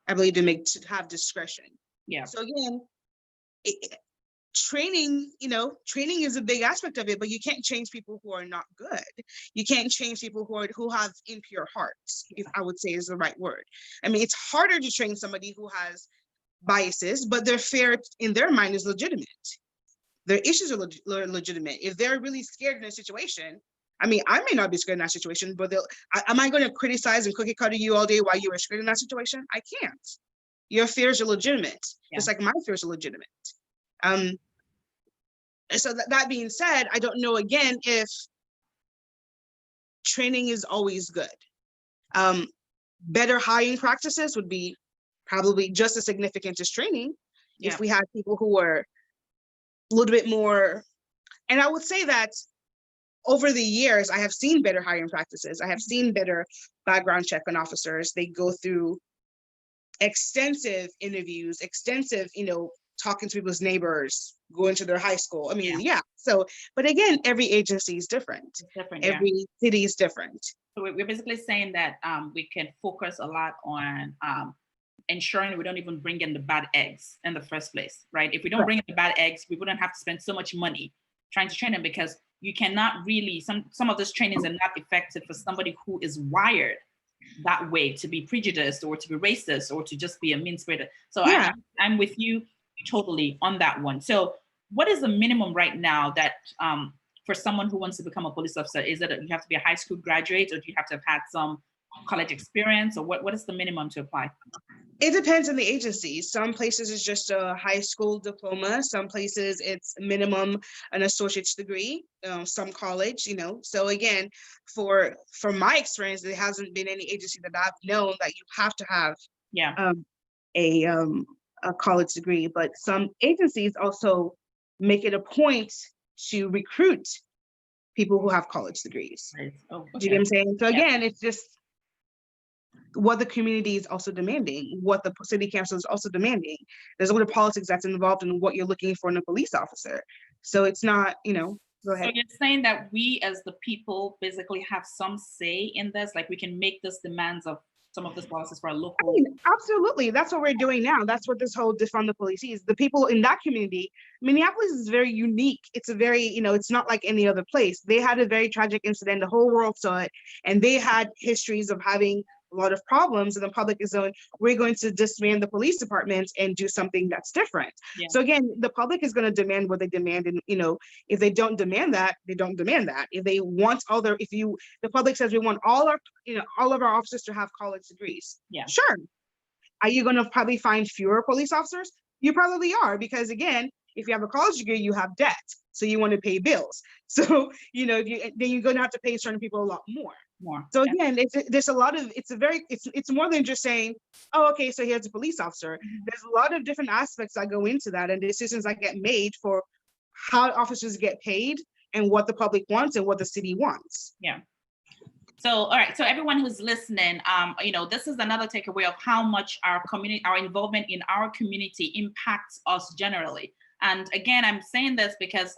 B: ability to have discretion. Yeah. So again, training is a big aspect of it, but you can't change people who are not good. You can't change people who have impure hearts, if I would say is the right word. I mean, it's harder to train somebody who has biases, but their fear in their mind is legitimate. Their issues are legitimate. If they're really scared in a situation, I mean, I may not be scared in that situation, but am I going to criticize and cookie cutter you all day while you were scared in that situation? I can't. Your fears are legitimate, just like my fears are legitimate. So that being said, I don't know, again, if training is always good. Better hiring practices would be probably just as significant as training. If we had people who were a little bit more, and I would say that over the years, I have seen better hiring practices. I have seen better background check on officers. They go through extensive interviews, extensive, talking to people's neighbors, going to their high school. I mean, So, but again, every agency is different. Every city is different.
A: So we're basically saying that we can focus a lot on ensuring we don't even bring in the bad eggs in the first place, right? If we don't bring in the bad eggs, we wouldn't have to spend so much money trying to train them, because you cannot really, some of those trainings are not effective for somebody who is wired that way, to be prejudiced or to be racist or to just be a mean-spirited. So I'm with you totally on that one. So what is the minimum right now that for someone who wants to become a police officer? Is it you have to be a high school graduate, or do you have to have had some college experience, or what is the minimum to apply?
B: It depends on the agency. Some places it's just a high school diploma. Some places it's minimum an associate's degree, some college, So again, from my experience, there hasn't been any agency that I've known that you have to have a college degree. But some agencies also make it a point to recruit people who have college degrees. Right. Oh, okay. Do you get what I'm saying? So again, it's just what the community is also demanding, what the city council is also demanding. There's a little politics that's involved in what you're looking for in a police officer. So it's not, go ahead.
A: So you're saying that we as the people basically have some say in this, like we can make this demands of some of this policies for our local.
B: I mean, absolutely. That's what we're doing now. That's what this whole defund the police is. The people in that community, Minneapolis is very unique. It's a very, it's not like any other place. They had a very tragic incident. The whole world saw it. And they had histories of having a lot of problems, and the public is going, we're going to disband the police department and do something that's different. Yeah. So again, the public is going to demand what they demand, and if they don't demand that, they don't demand that. If they want the public says we want all of our officers to have college degrees. Yeah, sure. Are you going to probably find fewer police officers? You probably are, because again, If you have a college degree, you have debt, so you want to pay bills. So then you're going to have to pay certain people a lot more. So again, there's a lot of, it's more than just saying, oh, okay, so here's a police officer. There's a lot of different aspects that go into that, and decisions that get made for how officers get paid and what the public wants and what the city wants.
A: Yeah. So, all right. So everyone who's listening, this is another takeaway of how much our involvement in our community impacts us generally. And again, I'm saying this because,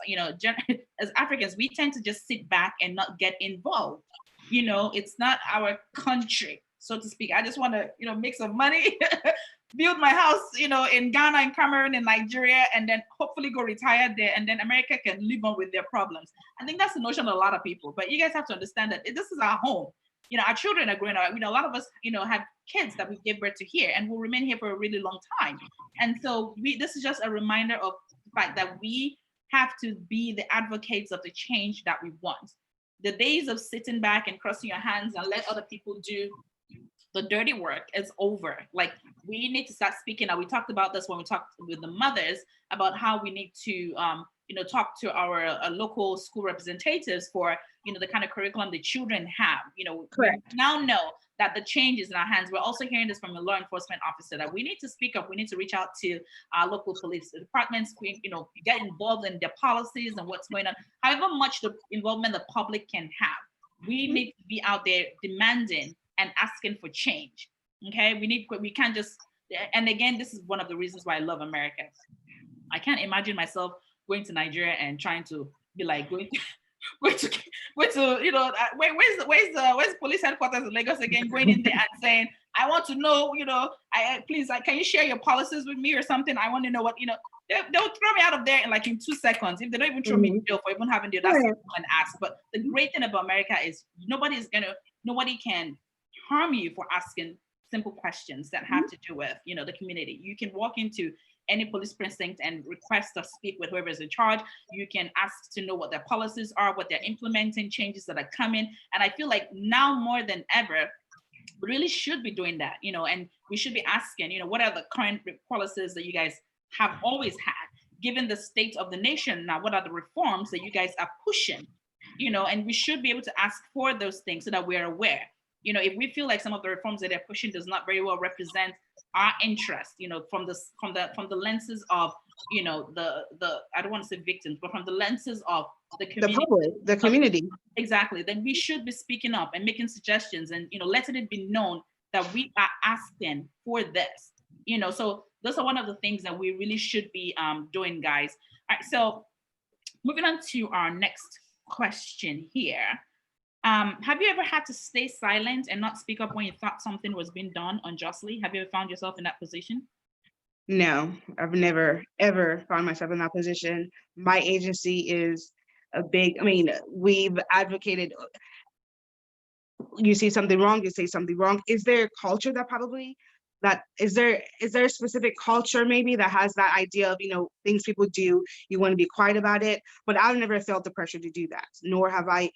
A: as Africans, we tend to just sit back and not get involved. It's not our country, so to speak. I just want to, make some money, build my house, in Ghana and Cameroon and Nigeria, and then hopefully go retire there. And then America can live on with their problems. I think that's the notion of a lot of people. But you guys have to understand that this is our home. Our children are growing up. A lot of us, have kids that we gave birth to here and will remain here for a really long time. And so this is just a reminder of the fact that we have to be the advocates of the change that we want. The days of sitting back and crossing your hands and let other people do the dirty work is over. Like, we need to start speaking. And we talked about this when we talked with the mothers about how we need to, talk to our local school representatives for, the kind of curriculum the children have.
B: Correct.
A: We now know that the change is in our hands. We're also hearing this from a law enforcement officer that we need to speak up. We need to reach out to our local police departments, get involved in their policies and what's going on. However much the involvement the public can have, we need to be out there demanding and asking for change. Okay, we can't just, and again, this is one of the reasons why I love America. I can't imagine myself going to Nigeria and trying to be like where's police headquarters in Lagos again, going in there and saying, I want to know, please, can you share your policies with me or something? I want to know what, they'll throw me out of there in 2 seconds. If they don't even throw me in jail for even having the audacity and ask. But the great thing about America is nobody can harm you for asking simple questions that have to do with, the community. You can walk into any police precinct and request to speak with whoever is in charge. You can ask to know what their policies are, what they're implementing, changes that are coming. And I feel like now more than ever, we really should be doing that, and we should be asking, what are the current policies that you guys have always had, given the state of the nation now, what are the reforms that you guys are pushing, and we should be able to ask for those things so that we're aware. If we feel like some of the reforms that they're pushing does not very well represent our interest, from the lenses of, the I don't want to say victims, but from the lenses of the community,
B: the public, the community.
A: Exactly. Then we should be speaking up and making suggestions and, letting it be known that we are asking for this, so those are one of the things that we really should be doing, guys. All right. So moving on to our next question here. Have you ever had to stay silent and not speak up when you thought something was being done unjustly? Have you ever found yourself in that position?
B: No, I've never, ever found myself in that position. My agency is we've advocated, you see something wrong, you say something wrong. Is there a culture is there a specific culture maybe that has that idea of, things people do, you want to be quiet about it? But I've never felt the pressure to do that, nor have I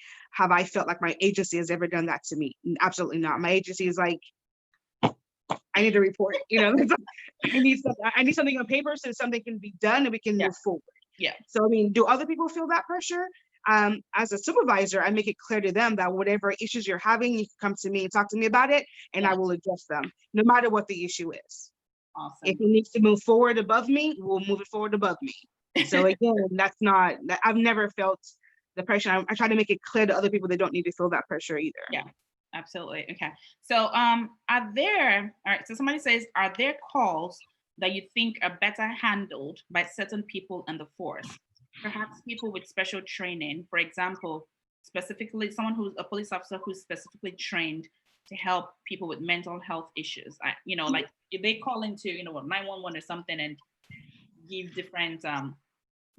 B: felt like my agency has ever done that to me. Absolutely not. My agency is like, I need to report, I need something on paper so something can be done and we can move forward.
A: Yeah.
B: So, do other people feel that pressure? As a supervisor, I make it clear to them that whatever issues you're having, you can come to me and talk to me about it, and I will address them, no matter what the issue is.
A: Awesome.
B: If it needs to move forward above me, we'll move it forward above me. So again, I've never felt the pressure. I try to make it clear to other people they don't need to feel that pressure either.
A: Yeah, absolutely. Okay. So so somebody says, are there calls that you think are better handled by certain people in the force? Perhaps people with special training, for example, specifically someone who's a police officer who's specifically trained to help people with mental health issues. Like if they call into, 911 or something and give different, I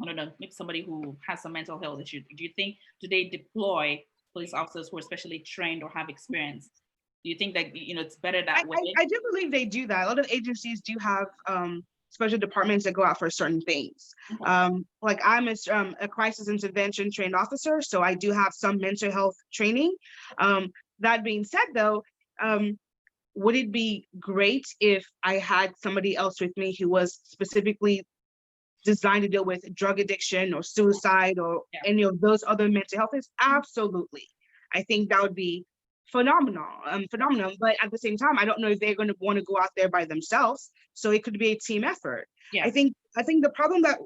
A: don't know, maybe somebody who has some mental health issue. Do they deploy police officers who are specially trained or have experience? Do you think that, it's better that way?
B: I do believe they do that. A lot of agencies do have special departments that go out for certain things. Like I'm a crisis intervention trained officer, so I do have some mental health training. That being said, though, would it be great if I had somebody else with me who was specifically designed to deal with drug addiction or suicide or any of those other mental health things? Absolutely. I think that would be phenomenal. But at the same time, I don't know if they're going to want to go out there by themselves. So it could be a team effort.
A: Yeah.
B: I think the problem that,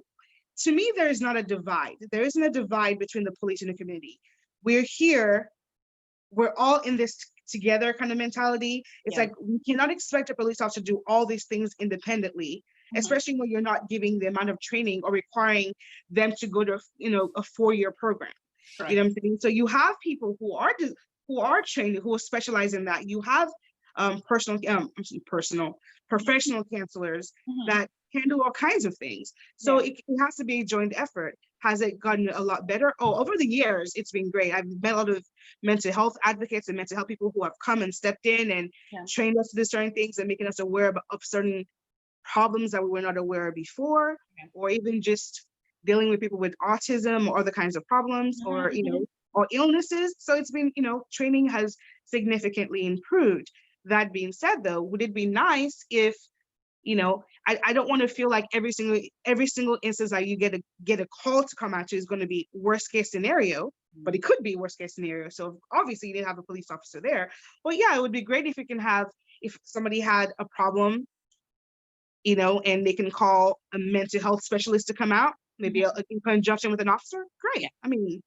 B: to me, there is not a divide. There isn't a divide between the police and the community. We're here, we're all in this together kind of mentality. It's like, we cannot expect a police officer to do all these things independently, especially when you're not giving the amount of training or requiring them to go to, a 4-year program. Correct. You know what I'm saying? So you have people who are trained, who specialize in that. You have professional counselors that can do all kinds of things. So it has to be a joint effort. Has it gotten a lot better? Oh, over the years, it's been great. I've met a lot of mental health advocates and mental health people who have come and stepped in and trained us to do certain things and making us aware of certain problems that we were not aware of before, or even just dealing with people with autism or other kinds of problems, or or illnesses. So it's been, training has significantly improved. That being said, though, would it be nice if, I don't want to feel like every single instance that you get a call to come at you is going to be worst case scenario, but it could be worst case scenario. So obviously you didn't have a police officer there. But yeah, it would be great if you can have, if somebody had a problem, and they can call a mental health specialist to come out, maybe in conjunction with an officer. Great. I mean,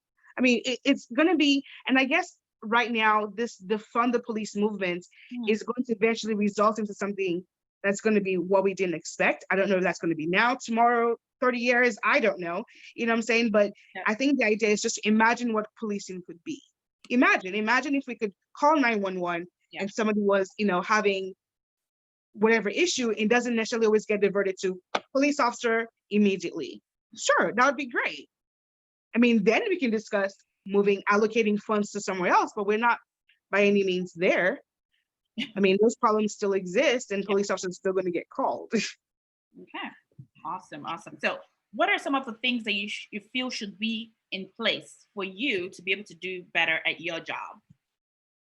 B: it's going to be, and I guess right now, this defund the police movement is going to eventually result into something that's going to be what we didn't expect. I don't know if that's going to be now, tomorrow, 30 years, I don't know. You know what I'm saying? But I think the idea is just to imagine what policing could be. Imagine if we could call 911 and somebody was, having whatever issue, it doesn't necessarily always get diverted to police officer immediately. Sure, that would be great. I mean, then we can discuss allocating funds to somewhere else, but we're not by any means there. I mean, those problems still exist, and police officers are still going to get called.
A: Okay, awesome. So what are some of the things that you feel should be in place for you to be able to do better at your job?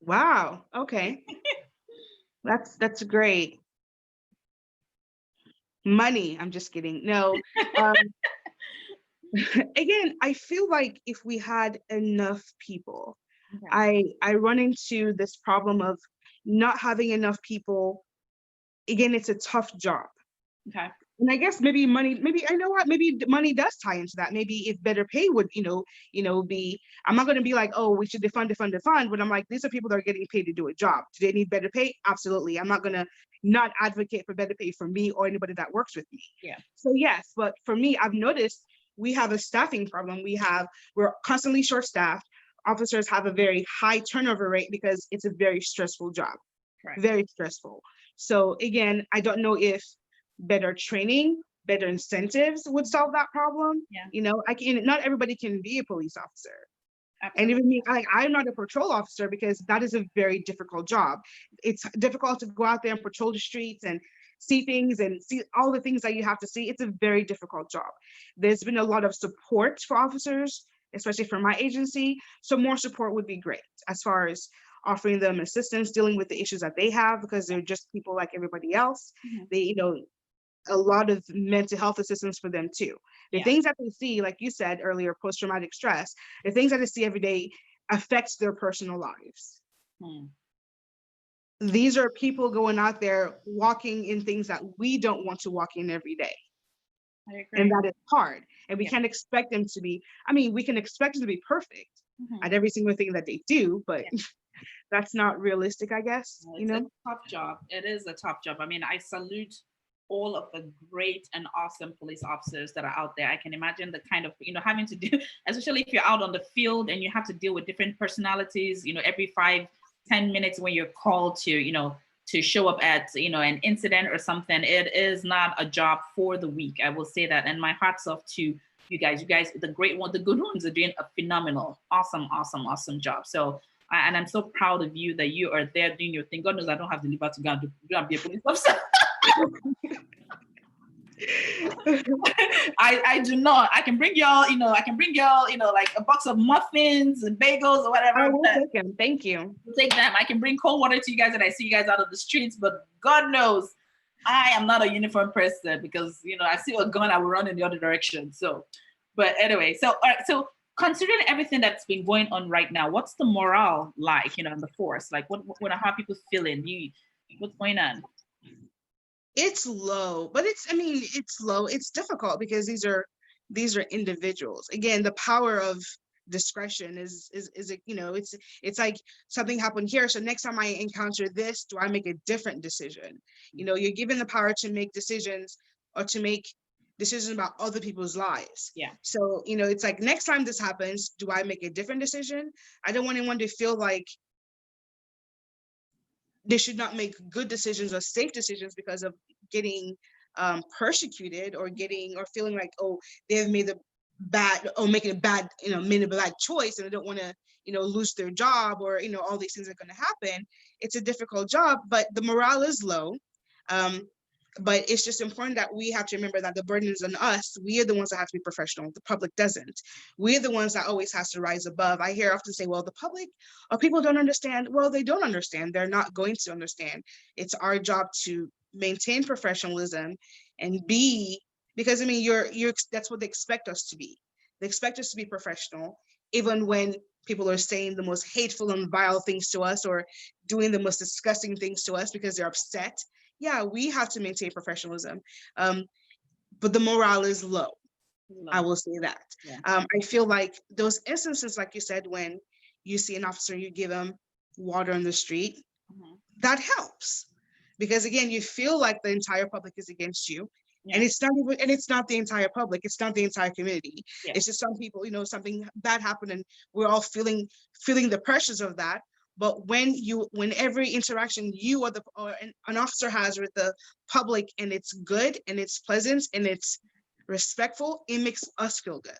B: Wow, okay. That's great. Money, I'm just kidding. No. Again, I feel like if we had enough people, I run into this problem of not having enough people. Again, it's a tough job.
A: Okay.
B: And I guess maybe money, maybe money does tie into that. Maybe if better pay would, be, I'm not going to be like, oh, we should defund, but I'm like, these are people that are getting paid to do a job. Do they need better pay? Absolutely. I'm not going to not advocate for better pay for me or anybody that works with me. Yeah. So yes, but for me, I've noticed we have a staffing problem. We're constantly short-staffed. Officers have a very high turnover rate because it's a very stressful job. Correct. Very stressful. So again, I don't know if better training, better incentives would solve that problem. Yeah. Not everybody can be a police officer. Absolutely. And even me, I'm not a patrol officer because that is a very difficult job. It's difficult to go out there and patrol the streets and see things and see all the things that you have to see. It's a very difficult job. There's been a lot of support for officers, especially from my agency. So more support would be great as far as offering them assistance, dealing with the issues that they have, because they're just people like everybody else. Mm-hmm. They, a lot of mental health assistance for them too. The things that they see, like you said earlier, post-traumatic stress, the things that they see every day affects their personal lives. These are people going out there walking in things that we don't want to walk in every day. I agree. And that is hard. And we can't expect them to be, we can expect them to be perfect at every single thing that they do, but that's not realistic, I guess.
A: It's a tough job. It is a tough job. I salute all of the great and awesome police officers that are out there. I can imagine the kind of, having to do, especially if you're out on the field and you have to deal with different personalities, every 5-10 minutes when you're called to, to show up at, an incident or something. It is not a job for the weak. I will say that. And my heart's off to you guys. You guys, the great one, the good ones are doing a phenomenal, awesome job. So, and I'm so proud of you that you are there doing your thing. God knows I don't have the liver to go and be a police officer. I do not. I can bring y'all, like a box of muffins and bagels or whatever.
B: I will take them. Thank you.
A: Take them. I can bring cold water to you guys and I see you guys out of the streets, but God knows I am not a uniform person because, you know, I see a gun, I will run in the other direction. So, but anyway, so, all right, so considering everything that's been going on right now, what's the morale like, you know, in the force? Like, how are people feeling? What's going on?
B: It's low, but it's low. It's difficult because these are individuals. Again, the power of discretion is it's like something happened here. So next time I encounter this, do I make a different decision? You're given the power to make decisions or to make decisions about other people's lives.
A: Yeah.
B: So, it's like next time this happens, do I make a different decision? I don't want anyone to feel like they should not make good decisions or safe decisions because of getting persecuted or feeling like, oh, they've made a bad or making a bad, made a bad choice and they don't want to, lose their job or, all these things are going to happen. It's a difficult job, but the morale is low. But it's just important that we have to remember that the burden is on us. We are the ones that have to be professional. The public doesn't. We're the ones that always has to rise above. I hear often say, well, the public or people don't understand. Well, they don't understand. They're not going to understand. It's our job to maintain professionalism and because that's what they expect us to be. They expect us to be professional, even when people are saying the most hateful and vile things to us or doing the most disgusting things to us because they're upset. Yeah, we have to maintain professionalism, but the morale is low. I will say that.
A: Yeah.
B: I feel like those instances, like you said, when you see an officer, you give them water on the street, that helps. Because again, you feel like the entire public is against you. Yeah. And it's not the entire public, it's not the entire community. Yeah. It's just some people, something bad happened and we're all feeling the pressures of that. But when every interaction you or an officer has with the public and it's good and it's pleasant and it's respectful, it makes us feel good.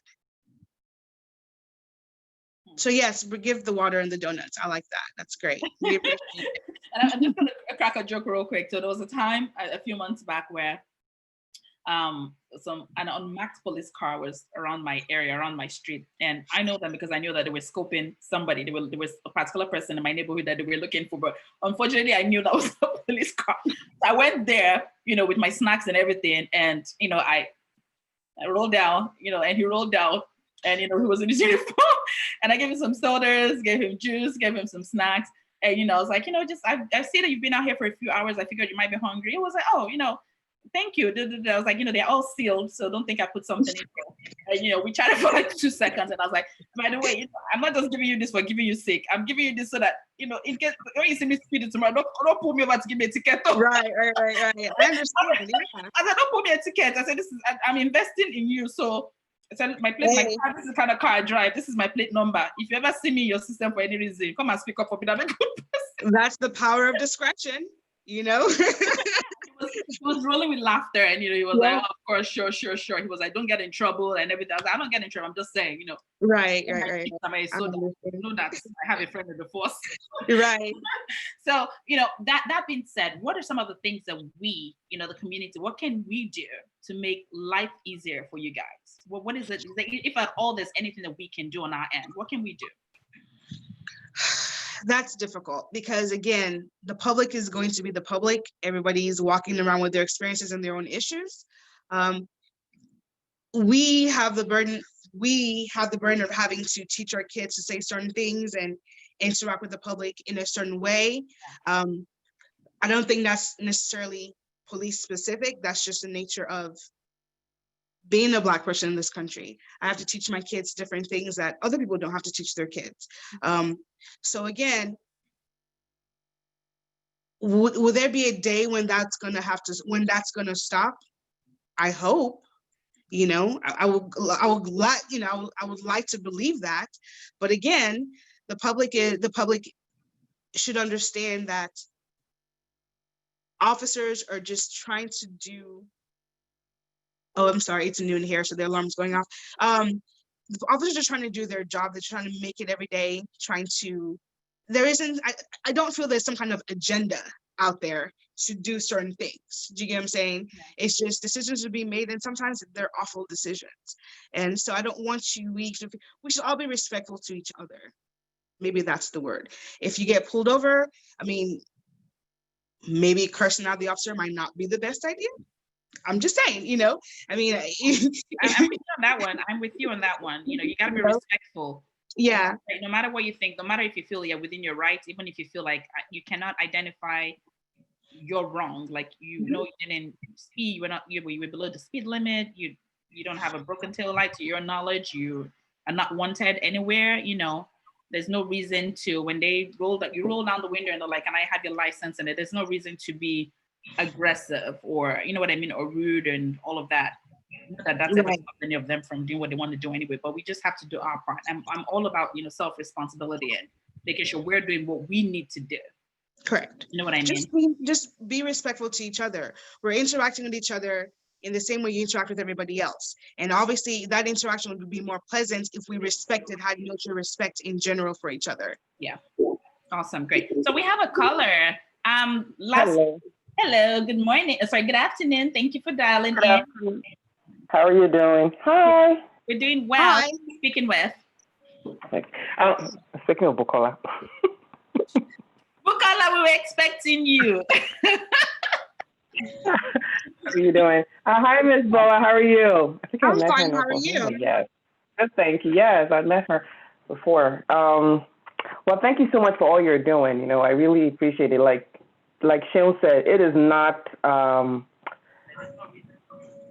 B: So yes, we give the water and the donuts. I like that. That's great. We appreciate it.
A: And I'm just gonna crack a joke real quick. So there was a time a few months back where an unmarked police car was around my area, around my street, and I know them because I knew that they were scoping somebody. There was a particular person in my neighborhood that they were looking for, but unfortunately, I knew that was a police car. So I went there, with my snacks and everything, and I rolled down, and he rolled down, and he was in his uniform, and I gave him some sodas, gave him juice, gave him some snacks, and I was like, I see that you've been out here for a few hours. I figured you might be hungry. He was like, oh, thank you. I was like, they're all sealed, so don't think I put something in there. And, we chatted for like 2 seconds, and I was like, by the way, I'm not just giving you this for giving you sake. I'm giving you this so that, in case when you see me speeding tomorrow, don't pull me over to give me a ticket.
B: Right. I understand. Yeah.
A: I said, don't pull me a ticket. I said, I'm investing in you. So I said, my plate, my car, this is the kind of car I drive. This is my plate number. If you ever see me in your system for any reason, come and speak up for me. I'm a good person.
B: That's the power of discretion,
A: He was rolling with laughter, and he was like, oh, of course, sure. He was like, don't get in trouble and everything. I was like, I don't get in trouble. I'm just saying,
B: Right.
A: So that I have a friend in the force.
B: Right.
A: So, that being said, what are some of the things that we, the community, what can we do to make life easier for you guys? What is it? If at all there's anything that we can do on our end, what can we do?
B: That's difficult because again, the public is going to be the public. Everybody's walking around with their experiences and their own issues. We have the burden of having to teach our kids to say certain things and interact with the public in a certain way. I don't think that's necessarily police specific. That's just the nature of being a Black person in this country. I have to teach my kids different things that other people don't have to teach their kids. So again, will there be a day when that's gonna stop? I hope. I would like to believe that, but again, the public should understand that officers are just trying to do. Oh, I'm sorry, it's noon here, so the alarm's going off. The officers are trying to do their job. They're trying to make it every day, I don't feel there's some kind of agenda out there to do certain things. Do you get what I'm saying? Yeah. It's just decisions are being made, and sometimes they're awful decisions. And so I don't want we should all be respectful to each other. Maybe that's the word. If you get pulled over, maybe cursing out the officer might not be the best idea. I'm just saying, I mean,
A: I'm with you on that one. I'm with you on that one. You got to be respectful.
B: Yeah.
A: No matter what you think, no matter if you feel you're within your rights, even if you feel like you cannot identify you're wrong, like you didn't speed, you were below the speed limit, you don't have a broken tail light to your knowledge, you are not wanted anywhere, there's no reason to, when you roll down the window and they're like, "Can I have your license?" And there's no reason to be aggressive or what I mean, or rude and all of that. Not that's ever stopped any of them from doing what they want to do anyway, but we just have to do our part. I'm all about self-responsibility and making sure we're doing what we need to do.
B: Correct.
A: You know what I mean?
B: Just be respectful to each other. We're interacting with each other in the same way you interact with everybody else. And obviously that interaction would be more pleasant if we respected, had mutual respect in general for each other.
A: Yeah. Awesome. Great. So we have a caller.
C: Hello,
A: good morning. Sorry, good afternoon. Thank you for dialing in.
C: Afternoon. How are you doing? Hi.
A: We're doing well.
B: Hi.
A: Who are you speaking with?
C: Speaking of Bukola.
A: Bukola, we were expecting you.
C: How are you doing? Hi, Miss Bola. How are you? I think
B: I'm
C: met
B: fine.
C: her
B: How are you?
C: Yes. Good, thank you. Yes, I met her before. Well, thank you so much for all you're doing. I really appreciate it. Like Shane said, it is not.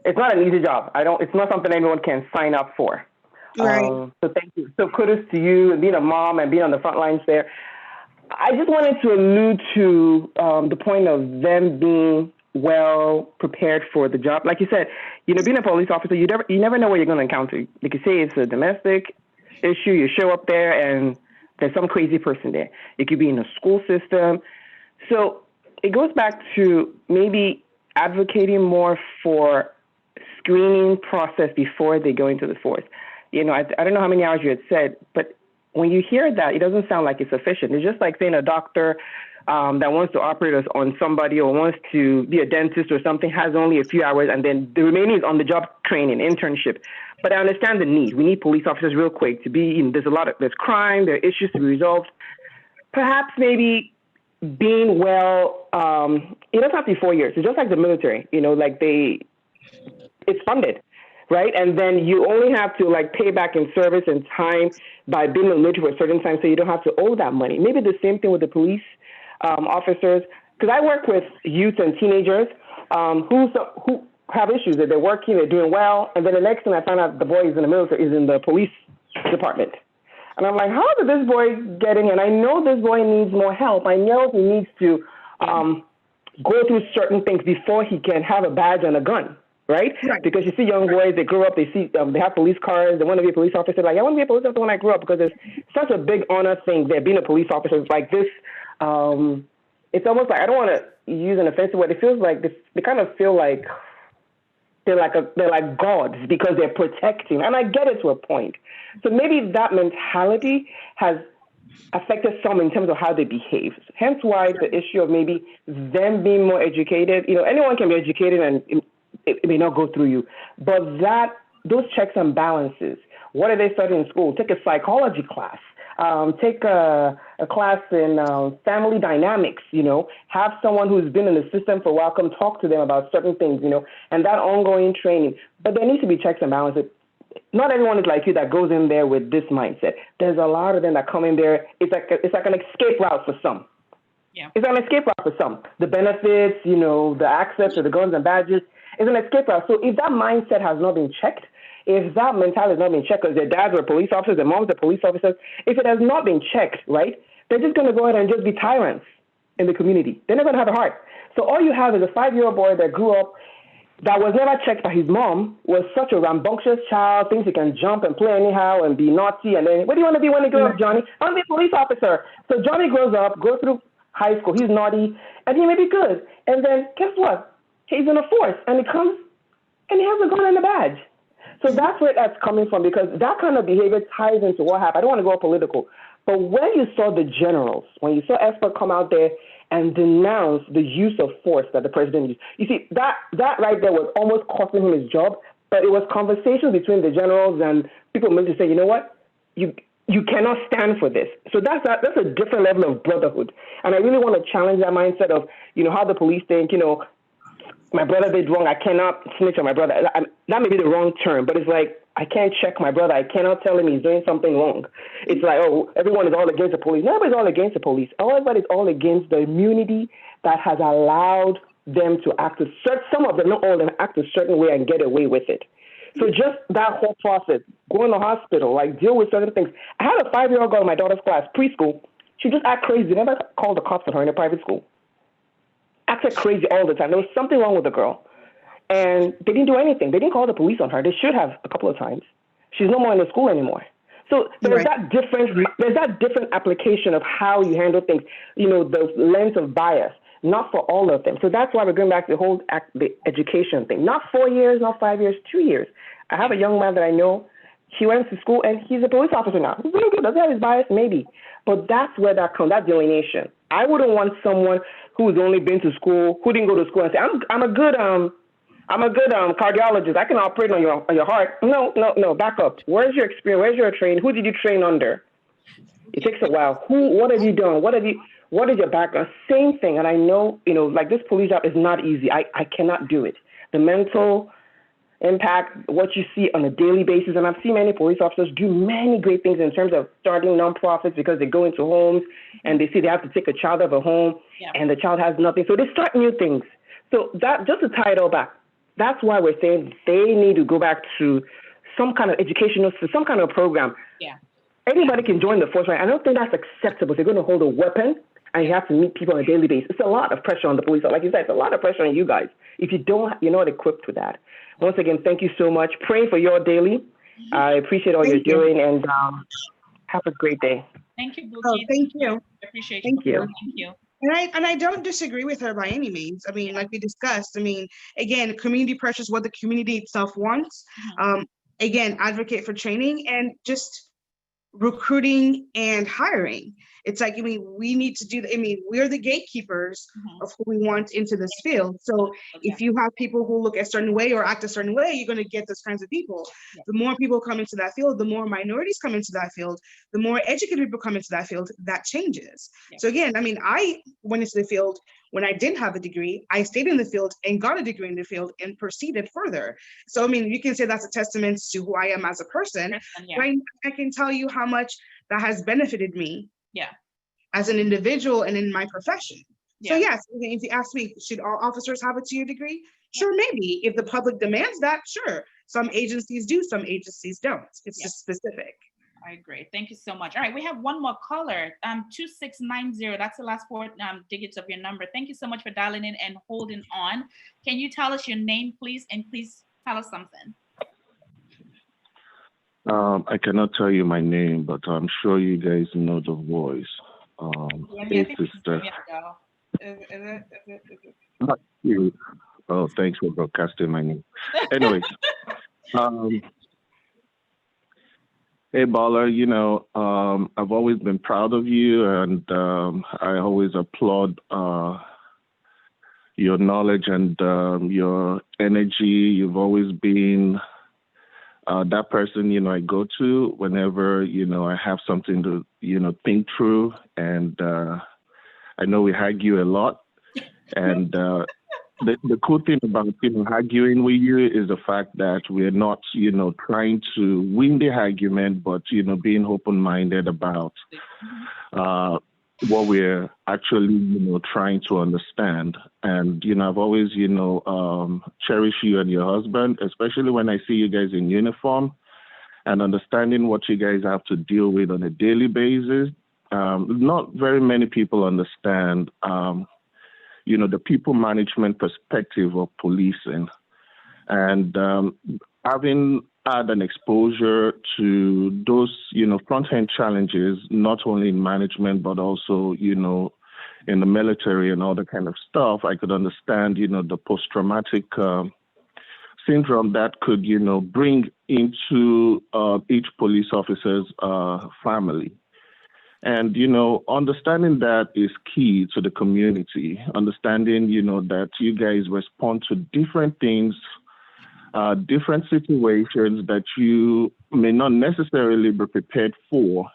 C: It's not an easy job. It's not something anyone can sign up for.
B: Right.
C: So thank you. So kudos to you and being a mom and being on the front lines there. I just wanted to allude to the point of them being well prepared for the job. Like you said, being a police officer, you never know what you're going to encounter. Like you say, it's a domestic issue. You show up there and there's some crazy person there. It could be in a school system. So it goes back to maybe advocating more for screening process before they go into the force. I don't know how many hours you had said, but when you hear that, it doesn't sound like it's sufficient. It's just like saying a doctor that wants to operate on somebody or wants to be a dentist or something has only a few hours, and then the remaining is on-the-job training, internship. But I understand the need. We need police officers real quick to be. There's crime, there are issues to be resolved. Perhaps maybe being well. It doesn't have to be 4 years. It's just like the military. It's funded. Right. And then you only have to pay back in service and time by being in the military for a certain time. So you don't have to owe that money. Maybe the same thing with the police officers, because I work with youth and teenagers who have issues that they're working, they're doing well. And then the next thing I find out the boy is in the military, is in the police department. And I'm like, how did this boy get in here? And I know this boy needs more help. I know he needs to go through certain things before he can have a badge and a gun. Right? Because you see young boys, they grow up, they have police cars, they want to be a police officer. Like, I want to be a police officer when I grow up, because there's such a big honor thing there, being a police officer. It's like this, it's almost like, I don't want to use an offensive word, it feels like this, they kind of feel like they're like gods because they're protecting. And I get it to a point. So maybe that mentality has affected some in terms of how they behave. Hence why the issue of maybe them being more educated, anyone can be educated and it may not go through you, but those checks and balances. What are they studying in school? Take a psychology class. Take a class in family dynamics. Have someone who's been in the system for a while come talk to them about certain things. And that ongoing training. But there needs to be checks and balances. Not everyone is like you that goes in there with this mindset. There's a lot of them that come in there. It's like an escape route for some.
A: Yeah.
C: It's an escape route for some. The benefits, the access to the guns and badges. Is an escape route. So if that mindset has not been checked, if that mentality has not been checked, because their dads were police officers, their moms are police officers, if it has not been checked, right, they're just going to go ahead and just be tyrants in the community. They're not going to have a heart. So all you have is a 5-year-old boy that grew up, that was never checked by his mom, was such a rambunctious child, thinks he can jump and play anyhow and be naughty. And then, what do you want to be when you grow up, Johnny? I want to be a police officer. So Johnny grows up, goes through high school, he's naughty, and he may be good. And then guess what? He's in a force, and he comes, and he has a gun and a badge. So that's where that's coming from, because that kind of behavior ties into what happened. I don't want to go political, but when you saw the generals, when you saw Esper come out there and denounce the use of force that the president used, you see, that right there was almost costing him his job, but it was conversations between the generals and people meant to say, you know what, you cannot stand for this. So that's a different level of brotherhood. And I really want to challenge that mindset of, how the police think, my brother did wrong. I cannot snitch on my brother. That may be the wrong term, but it's like, I can't check my brother. I cannot tell him he's doing something wrong. It's like, oh, everyone is all against the police. Nobody's all against the police. Everybody's all against the immunity that has allowed them to act some of them, not all of them, act a certain way and get away with it. So just that whole process, go in the hospital, like deal with certain things. I had a 5-year-old girl in my daughter's class, preschool. She just act crazy. Never called the cops on her in a private school. Acted crazy all the time. There was something wrong with the girl. And they didn't do anything. They didn't call the police on her. They should have a couple of times. She's no more in the school anymore. So there's that different application of how you handle things, the lens of bias, not for all of them. So that's why we're going back to the education thing. Not 4 years, not 5 years, 2 years. I have a young man that I know. He went to school and he's a police officer now. He's really good. Does he have his bias? Maybe. But that's where that comes, that delineation. I wouldn't want someone who's only been to school, who didn't go to school and say, I'm a good cardiologist. I can operate on your heart. No, back up. Where's your experience? Where's your training? Who did you train under? It takes a while. What have you done? What is your background? Same thing. And I know, like this police job is not easy. I cannot do it. The mental impact, what you see on a daily basis. And I've seen many police officers do many great things in terms of starting nonprofits because they go into homes and they see they have to take a child out of a home and the child has nothing. So they start new things. So that, just to tie it all back, that's why we're saying they need to go back to some kind of educational, some kind of program. Yeah. Anybody can join the force, right? I don't think that's acceptable. If you're going to hold a weapon and you have to meet people on a daily basis, it's a lot of pressure on the police. Like you said, it's a lot of pressure on you guys. If you're not equipped with that. Once again, thank you so much. Pray for your daily. I appreciate all you're doing, and have a great day.
A: Thank you, Buki.
B: Oh, thank you.
A: I appreciate
C: you. Thank you.
A: Thank you.
B: And I don't disagree with her by any means. I mean, like we discussed, again, community pressure is what the community itself wants. Again, advocate for training and just recruiting and hiring. It's like, we need to do, we're the gatekeepers of who we want into this field. So if you have people who look a certain way or act a certain way, you're going to get those kinds of people. The more people come into that field, the more minorities come into that field, the more educated people come into that field, that changes. So again, I went into the field when I didn't have a degree. I stayed in the field and got a degree in the field and proceeded further. So, you can say that's a testament to who I am as a person. But I can tell you how much that has benefited me as an individual and in my profession. So yes, if you ask me, should all officers have a 2-year degree? Sure, maybe. If the public demands that, sure. Some agencies do, some agencies don't. It's just specific.
A: I agree. Thank you so much. All right, we have one more caller, 2690. That's the last 4 digits of your number. Thank you so much for dialing in and holding on. Can you tell us your name, please? And please tell us something.
D: I cannot tell you my name, but I'm sure you guys know the voice. Hey, sister. Oh, thanks for broadcasting my name. Anyways, hey, Baller, I've always been proud of you, and I always applaud your knowledge and your energy. You've always been that person, I go to whenever, I have something to, think through. And I know we argue a lot. And the cool thing about, arguing with you is the fact that we're not, trying to win the argument, but, being open-minded about what we're actually, trying to understand. And, I've always, cherished you and your husband, especially when I see you guys in uniform and understanding what you guys have to deal with on a daily basis. Not very many people understand, the people management perspective of policing. And having had an exposure to those, front-end challenges, not only in management, but also, in the military and all that kind of stuff, I could understand, the post-traumatic syndrome that could, bring into each police officer's family. And, understanding that is key to the community, understanding, that you guys respond to different things different situations that you may not necessarily be prepared for.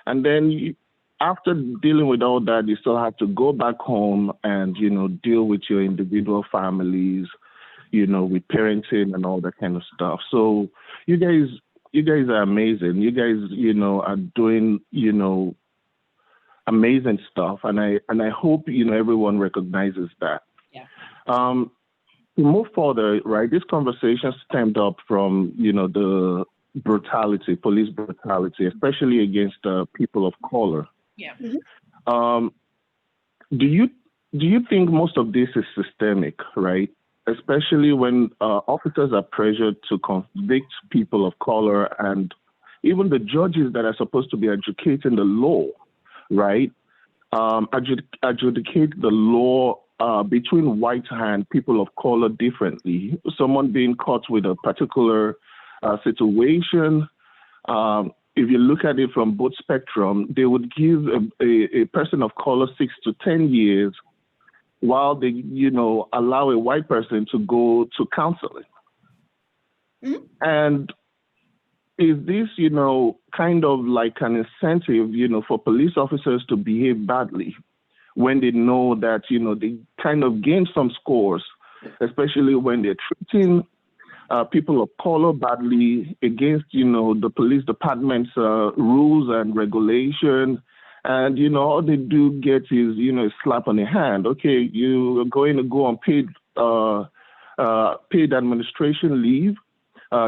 D: And then after dealing with all that, you still have to go back home and, deal with your individual families, with parenting and all that kind of stuff. So you guys are amazing. You guys, are doing, amazing stuff. And I hope, everyone recognizes that.
A: Yeah.
D: To move further, right, this conversation stemmed up from, the brutality, police brutality, especially against people of color.
A: Yeah.
B: Mm-hmm.
D: Do you think most of this is systemic, right? Especially when officers are pressured to convict people of color, and even the judges that are supposed to be adjudicating the law, right? Adjudicate the law between white and people of color differently. Someone being caught with a particular situation, if you look at it from both spectrum, they would give a person of color 6 to 10 years, while they, allow a white person to go to counseling. Mm-hmm. And is this, kind of like an incentive, for police officers to behave badly when they know that, they kind of gain some scores, especially when they're treating people of color badly against, the police department's rules and regulation. And, all they do get is, a slap on the hand. Okay, you're going to go on paid administration leave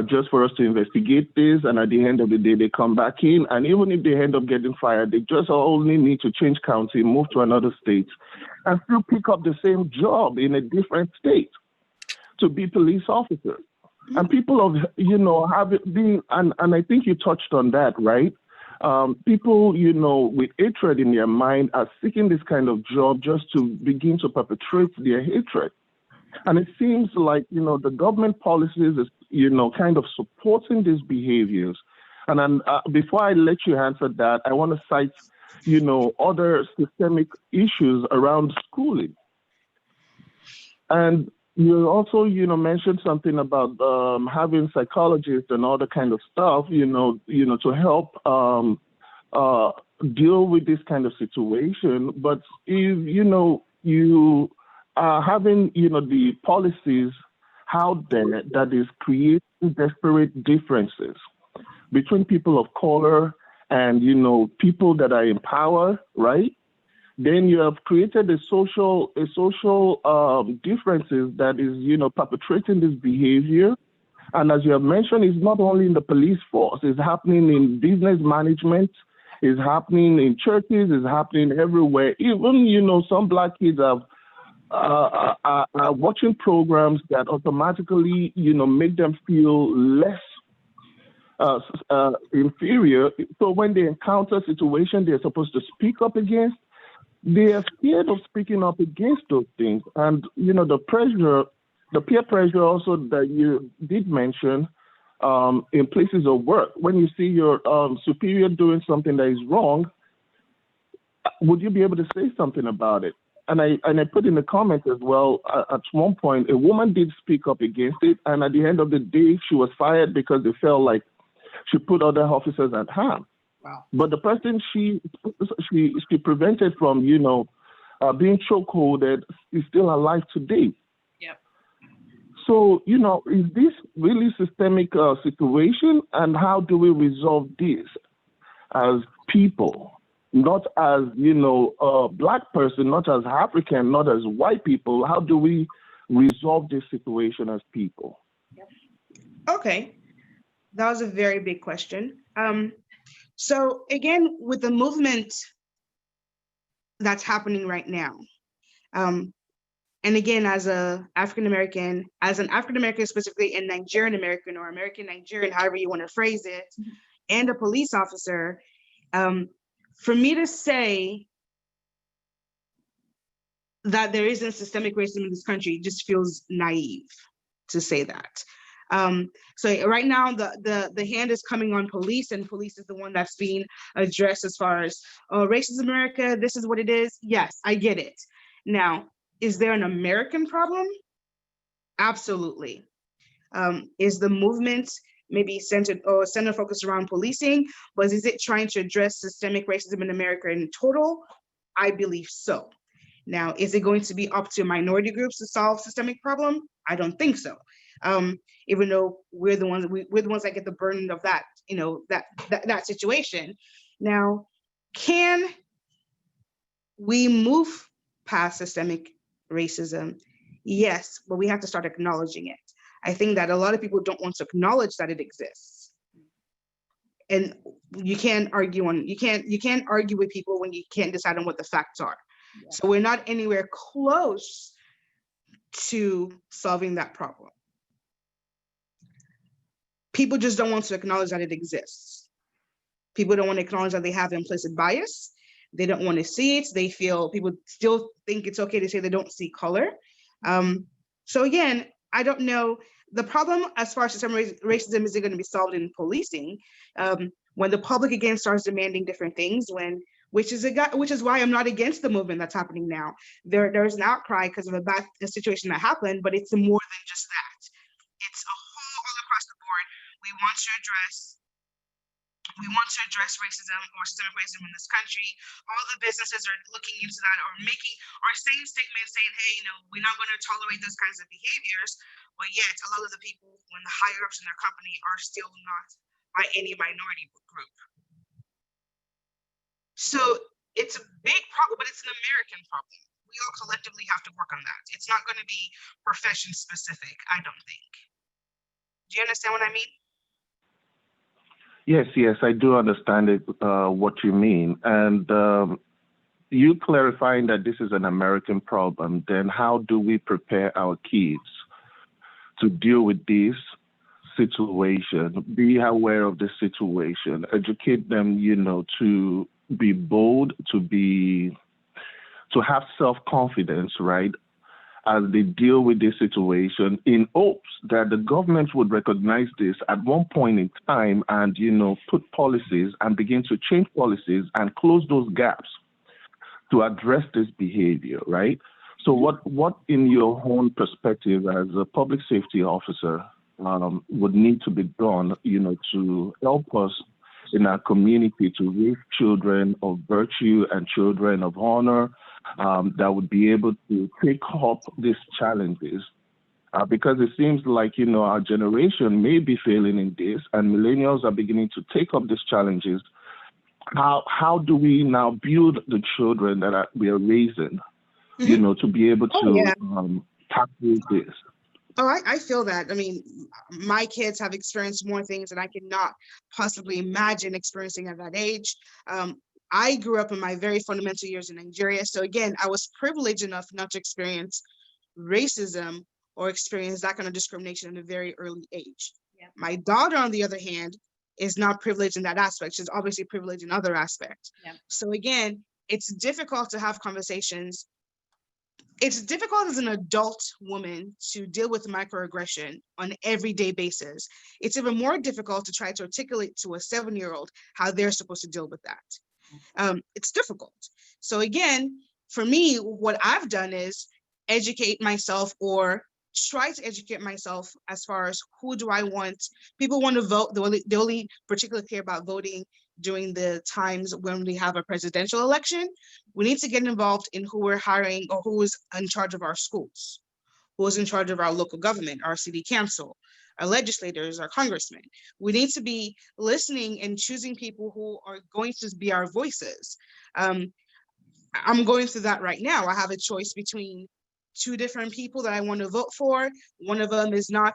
D: just for us to investigate this. And at the end of the day, they come back in. And even if they end up getting fired, they just only need to change county, move to another state, and still pick up the same job in a different state to be police officers. And people have, have been, and I think you touched on that, right? People, with hatred in their mind are seeking this kind of job just to begin to perpetrate their hatred. And it seems like, the government policies is, kind of supporting these behaviors. And then, before I let you answer that, I want to cite, other systemic issues around schooling. And you also, mentioned something about having psychologists and all that kind of stuff, to help deal with this kind of situation. But if, you are having, the policies out there that is creating desperate differences between people of color and, people that are in power, right? Then you have created a social differences that is, perpetrating this behavior. And as you have mentioned, it's not only in the police force, it's happening in business management, it's happening in churches, it's happening everywhere. Even, some Black kids are watching programs that automatically, make them feel less inferior. So when they encounter situations they're supposed to speak up against, they are scared of speaking up against those things. And, the peer pressure also that you did mention in places of work. When you see your superior doing something that is wrong, would you be able to say something about it? And I put in the comments as well, at one point, a woman did speak up against it. And at the end of the day, she was fired because they felt like she put other officers at harm.
A: Wow. But
D: the person she prevented from, being chokeholded is still alive today.
A: Yep.
D: So, is this really systemic situation? And how do we resolve this as people? Not as, a Black person, not as African, not as white people. How do we resolve this situation as people?
A: Yep.
B: Okay. That was a very big question. So again, with the movement that's happening right now, and again, as an African American specifically, and Nigerian American or American Nigerian, however you want to phrase it, and a police officer, for me to say that there isn't systemic racism in this country just feels naive to say that. So right now, the hand is coming on police, and police is the one that's being addressed as far as, racist America, this is what it is. Yes, I get it. Now, is there an American problem? Absolutely. Is the movement maybe centered focused around policing, but is it trying to address systemic racism in America in total? I believe so. Now, is it going to be up to minority groups to solve systemic problem? I don't think so. Even though we're the ones that get the burden of that, that situation. Now, can we move past systemic racism? Yes, but we have to start acknowledging it. I think that a lot of people don't want to acknowledge that it exists. And you can't argue with people when you can't decide on what the facts are. Yeah. So we're not anywhere close to solving that problem. People just don't want to acknowledge that it exists. People don't want to acknowledge that they have implicit bias. They don't want to see it. People still think it's okay to say they don't see color. So again, I don't know. The problem as far as systemic racism isn't going to be solved in policing. When the public again starts demanding different things, which is why I'm not against the movement that's happening now. There's an outcry because of a bad situation that happened, but it's more than just that. It's a whole all across the board. We want to address racism or systemic racism in this country. All the businesses are looking into that or saying statements saying, hey, we're not going to tolerate those kinds of behaviors. But yet a lot of the people when the higher ups in their company are still not by any minority group. So it's a big problem, but it's an American problem. We all collectively have to work on that. It's not going to be profession specific, I don't think. Do you understand what I mean?
D: Yes, I do understand what you mean. And you clarifying that this is an American problem, then how do we prepare our kids to deal with this situation, be aware of the situation, educate them, to be bold, to have self-confidence, right, as they deal with this situation, in hopes that the government would recognize this at one point in time and, put policies and begin to change policies and close those gaps to address this behavior, right? So what in your own perspective as a public safety officer would need to be done, to help us in our community to raise children of virtue and children of honor that would be able to take up these challenges? Because it seems like, our generation may be failing in this and millennials are beginning to take up these challenges. How do we now build the children that we are raising, to be able to tackle this?
B: Oh, I feel that. I mean, my kids have experienced more things than I cannot possibly imagine experiencing at that age. I grew up in my very fundamental years in Nigeria. So again, I was privileged enough not to experience racism or experience that kind of discrimination at a very early age. Yeah. My daughter, on the other hand, is not privileged in that aspect. She's obviously privileged in other aspects. Yeah. So again, it's difficult to have conversations. It's difficult as an adult woman to deal with microaggression on an everyday basis. It's even more difficult to try to articulate to a 7-year-old how they're supposed to deal with that. It's difficult. So again, for me, what I've done is educate myself or try to educate myself as far as who do I want. People want to vote. They only particularly care about voting during the times when we have a presidential election. We need to get involved in who we're hiring or who is in charge of our schools, who is in charge of our local government, our city council, our legislators, our congressmen. We need to be listening and choosing people who are going to be our voices. I'm going through that right now. I have a choice between 2 different people that I want to vote for. One of them is not,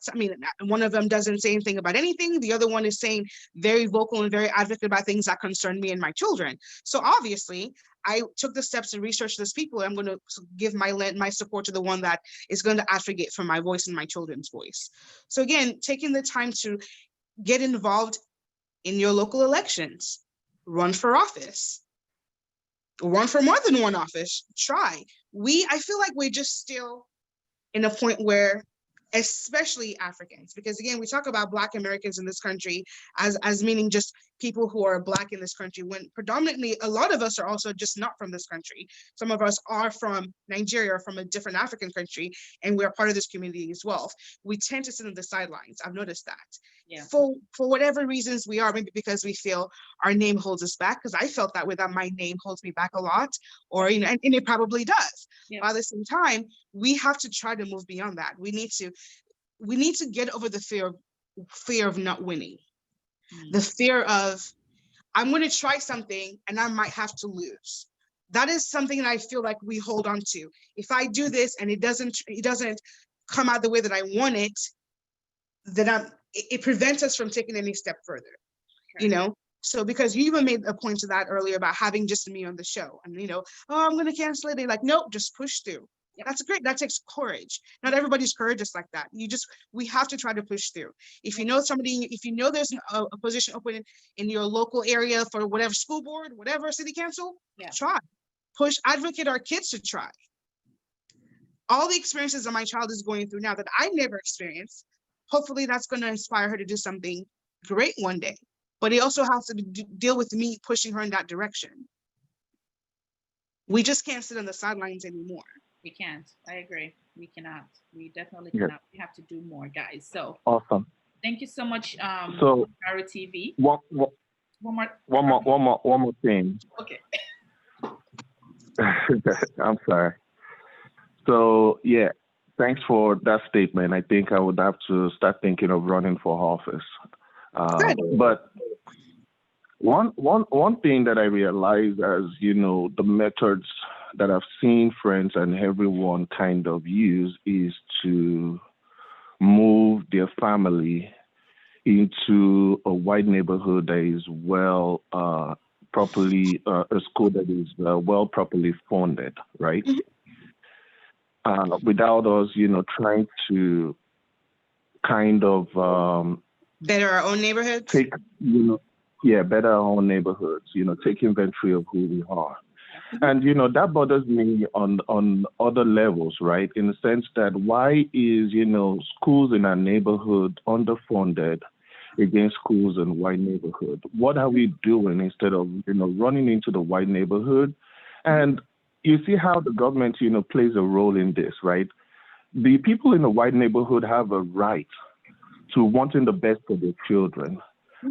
B: one of them doesn't say anything about anything. The other one is saying very vocal and very advocate about things that concern me and my children. So obviously, I took the steps to research those people. I'm going to give my support to the one that is going to advocate for my voice and my children's voice. So again, taking the time to get involved in your local elections, run for office, run for more than one office, try. I feel like we're just still in a point where, especially Africans, because again, we talk about Black Americans in this country as meaning just people who are Black in this country, when predominantly a lot of us are also just not from this country. Some of us are from Nigeria or from a different African country, and we're part of this community as well. We tend to sit on the sidelines. I've noticed that.
A: Yeah.
B: For whatever reasons we are, maybe because we feel our name holds us back, because I felt that way, that my name holds me back a lot, or, you know, and it probably does.
A: Yeah.
B: But at the same time, we have to try to move beyond that. We need to get over the fear of not winning. The fear of, I'm going to try something and I might have to lose. That is something that I feel like we hold on to. If I do this and it doesn't come out the way that I want it, then it prevents us from taking any step further, you know? So because you even made a point to that earlier about having just me on the show and, you know, oh, I'm going to cancel it. They're like, nope, just push through. Yep. That's great. That takes courage. Not everybody's courage is like that. We have to try to push through. If you know if you know there's a position open in your local area for whatever school board, whatever city council, try, push, advocate our kids to try. All the experiences that my child is going through now that I never experienced, hopefully that's going to inspire her to do something great one day. But it also has to deal with me pushing her in that direction. We just can't sit on the sidelines anymore.
A: We can't. I agree. We cannot. We definitely cannot. We have to do more, guys. So
D: awesome.
A: Thank you so much.
D: So
A: Rhew TV.
D: One more thing.
A: Okay.
D: I'm sorry. So yeah, thanks for that statement. I think I would have to start thinking of running for office. But one thing that I realized, as you know, the methods that I've seen friends and everyone kind of use is to move their family into a white neighborhood that is well properly a school that is well properly funded, right? Without us, you know, trying to kind of
B: better our own neighborhoods.
D: Better our own neighborhoods. You know, take inventory of who we are. And, you know, that bothers me on other levels, right? In the sense that why is, you know, schools in our neighborhood underfunded against schools in white neighborhood? What are we doing instead of, you know, running into the white neighborhood? And you see how the government, you know, plays a role in this, right? The people in the white neighborhood have a right to wanting the best for their children.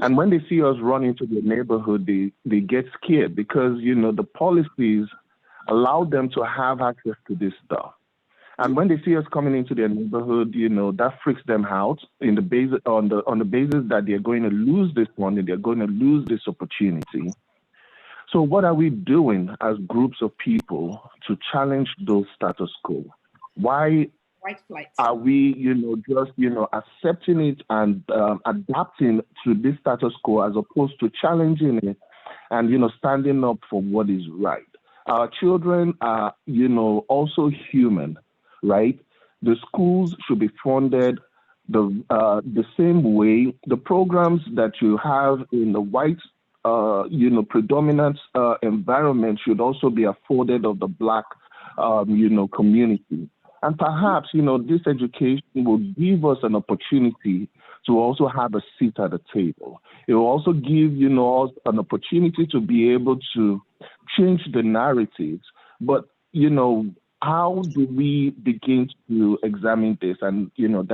D: And when they see us run into the neighborhood, they get scared because, you know, the policies allow them to have access to this stuff. And when they see us coming into their neighborhood, you know, that freaks them out on the basis that they're going to lose this money, they're going to lose this opportunity. So what are we doing as groups of people to challenge those status quo? Why are we, you know, just, you know, accepting it and adapting to this status quo as opposed to challenging it and, you know, standing up for what is right? Our children are, you know, also human, right? The schools should be funded the same way. The programs that you have in the white, you know, predominant environment should also be afforded of the Black, you know, community. And perhaps, you know, this education will give us an opportunity to also have a seat at the table. It will also give, you know, us an opportunity to be able to change the narratives. But, you know, how do we begin to examine this? And, you know,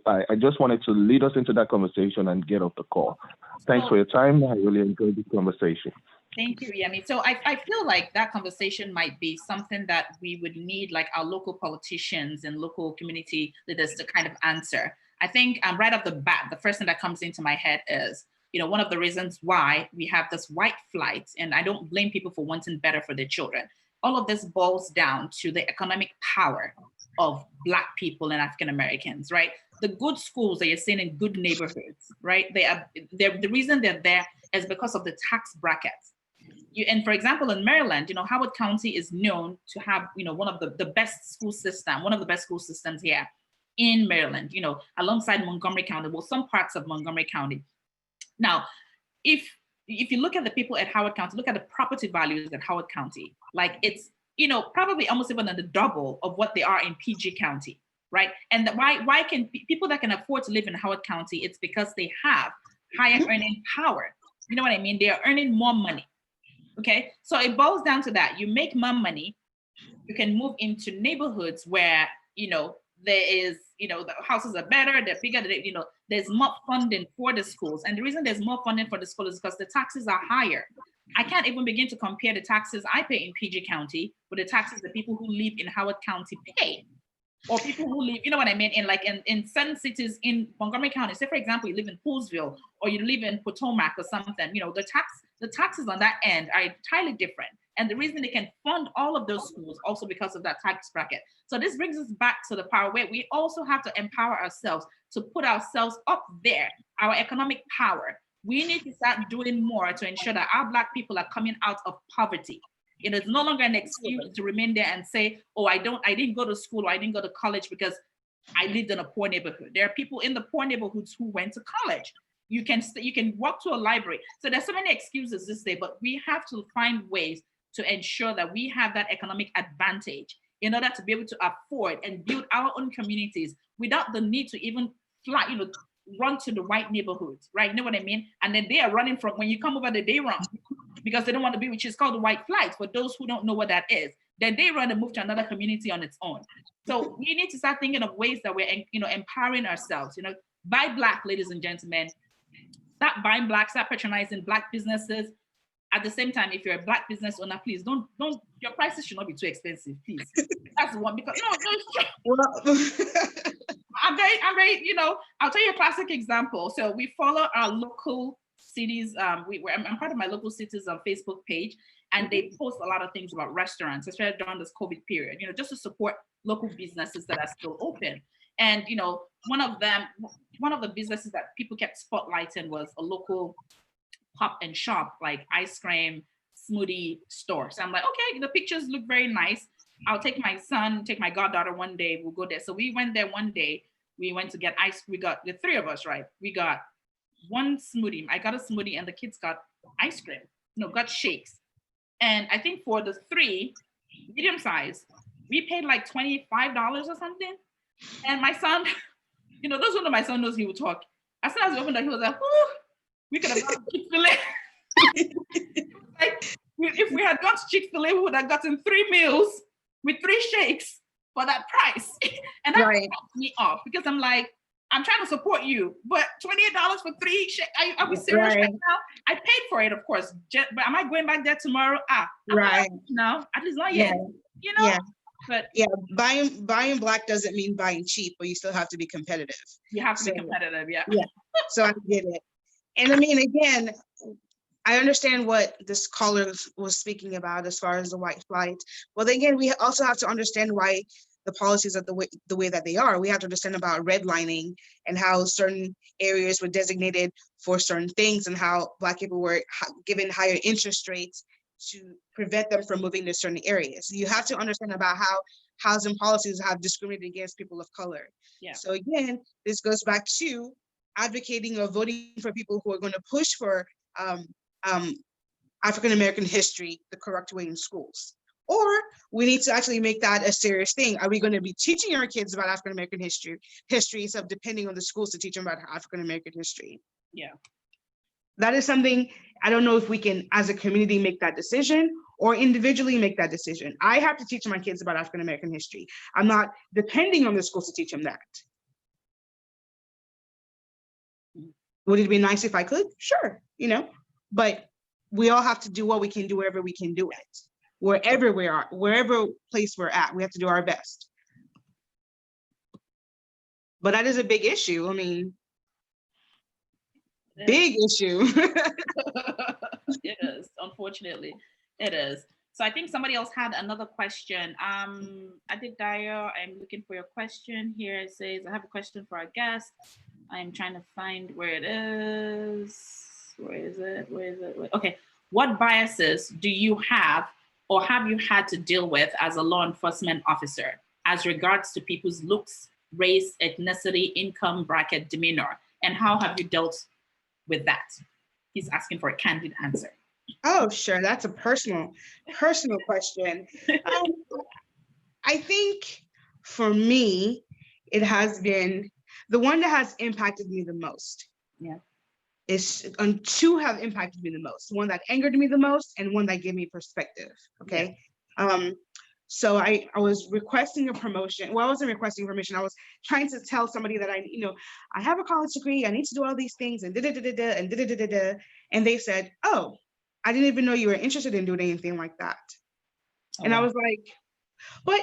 D: I just wanted to lead us into that conversation and get off the call. Thanks for your time. I really enjoyed this conversation.
A: Thank you, Yemi. So I feel like that conversation might be something that we would need, like our local politicians and local community leaders to kind of answer. I think right off the bat, the first thing that comes into my head is, you know, one of the reasons why we have this white flight, and I don't blame people for wanting better for their children. All of this boils down to the economic power of Black people and African Americans, right? The good schools that you're seeing in good neighborhoods, right? The reason they're there is because of the tax brackets. And for example, in Maryland, you know, Howard County is known to have, you know, one of the best school systems here in Maryland, you know, alongside Montgomery County, well, some parts of Montgomery County. Now, if you look at the people at Howard County, look at the property values at Howard County, like it's, you know, probably almost even the double of what they are in PG County, right? And why can people that can afford to live in Howard County, it's because they have higher earning power. You know what I mean? They are earning more money. Okay. So it boils down to that. You make more money, you can move into neighborhoods where, there is, the houses are better, they're bigger, there's more funding for the schools. And the reason there's more funding for the school is because the taxes are higher. I can't even begin to compare the taxes I pay in PG County with the taxes the people who live in Howard County pay. Or people who live, you know what I mean, in certain cities in Montgomery County. Say, for example, you live in Poolsville or you live in Potomac or something, the taxes on that end are entirely different. And the reason they can fund all of those schools also because of that tax bracket. So this brings us back to the power where we also have to empower ourselves to put ourselves up there, our economic power. We need to start doing more to ensure that our Black people are coming out of poverty. It is no longer an excuse to remain there and say, oh, I didn't go to school or I didn't go to college because I lived in a poor neighborhood. There are people in the poor neighborhoods who went to college. You can walk to a library. So there's so many excuses this day, but we have to find ways to ensure that we have that economic advantage in order to be able to afford and build our own communities without the need to even fly, run to the white neighborhoods, right? You know what I mean? And then they are running from, when you come over there, they run because they don't want to be, which is called the white flight. For those who don't know what that is, then they run and move to another community on its own. So we need to start thinking of ways that we're, empowering ourselves, buy Black, ladies and gentlemen. Start buying Black, start patronizing Black businesses. At the same time, if you're a Black business owner, please don't, your prices should not be too expensive, please. That's one, because I'm very, I'll tell you a classic example. So we follow our local cities. I'm part of my local cities on Facebook page, and they post a lot of things about restaurants, especially during this COVID period, just to support local businesses that are still open. And, one of the businesses that people kept spotlighting was a local pop and shop, like ice cream, smoothie store. So I'm like, okay, the pictures look very nice. I'll take my son, take my goddaughter one day, we'll go there. So we went there one day, we went to get ice, we got the three of us, right? We got one smoothie, I got a smoothie and the kids got ice cream, got shakes. And I think for the three, medium size, we paid like $25 or something. And my son, those one of my son knows he would talk. As soon as we opened that, he was like, whoo, we could have gone to Chick-fil-A. Like, if we had gone to Chick-fil-A, we would have gotten 3 meals with 3 shakes for that price. And that knocked me off because I'm like, I'm trying to support you, but $28 for 3 shakes, are we serious right now? I paid for it, of course, but am I going back there tomorrow? No, at least not yet,
B: Yeah.
A: But
B: yeah, buying Black doesn't mean buying cheap, but you still have to be competitive.
A: You have to be competitive, yeah.
B: So I get it. And I mean, again, I understand what this caller was speaking about as far as the white flight. Well, then again, we also have to understand why the policies are the way that they are. We have to understand about redlining and how certain areas were designated for certain things and how Black people were given higher interest rates to prevent them from moving to certain areas. You have to understand about how housing policies have discriminated against people of color.
A: Yeah.
B: So again, this goes back to advocating or voting for people who are going to push for African-American history the correct way in schools. Or we need to actually make that a serious thing. Are we going to be teaching our kids about African-American history, so depending on the schools to teach them about African-American history?
A: Yeah.
B: That is something, I don't know if we can, as a community, make that decision or individually make that decision. I have to teach my kids about African-American history. I'm not depending on the schools to teach them that. Would it be nice if I could? Sure, but we all have to do what we can do wherever we can do it. Wherever we are, wherever place we're at, we have to do our best. But that is a big issue. I mean, big issue.
A: It is, unfortunately, it is. So I think somebody else had another question. Adedayo, I'm looking for your question here. It says, I have a question for our guest. I'm trying to find where it is. Where is it? Okay. What biases do you have or have you had to deal with as a law enforcement officer as regards to people's looks, race, ethnicity, income bracket, demeanor? And how have you dealt with that? He's asking for a candid answer.
B: Oh, sure. That's a personal question. I think for me, it has been the one that has impacted me the most.
A: Yeah.
B: two have impacted me the most. One that angered me the most, and one that gave me perspective. Okay. Yeah. So I was requesting a promotion. Well, I wasn't requesting permission. I was trying to tell somebody that I have a college degree. I need to do all these things and da-da-da-da-da. And they said, "Oh, I didn't even know you were interested in doing anything like that." Oh, and wow. I was like, but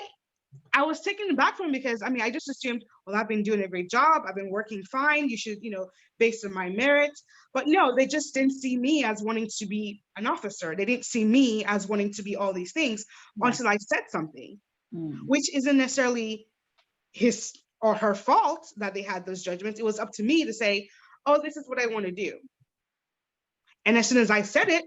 B: I was taken aback from because I just assumed, well, I've been doing a great job. I've been working fine. You should, based on my merit. But no, they just didn't see me as wanting to be an officer. They didn't see me as wanting to be all these things until I said something, which isn't necessarily his or her fault that they had those judgments. It was up to me to say, oh, this is what I want to do. And as soon as I said it,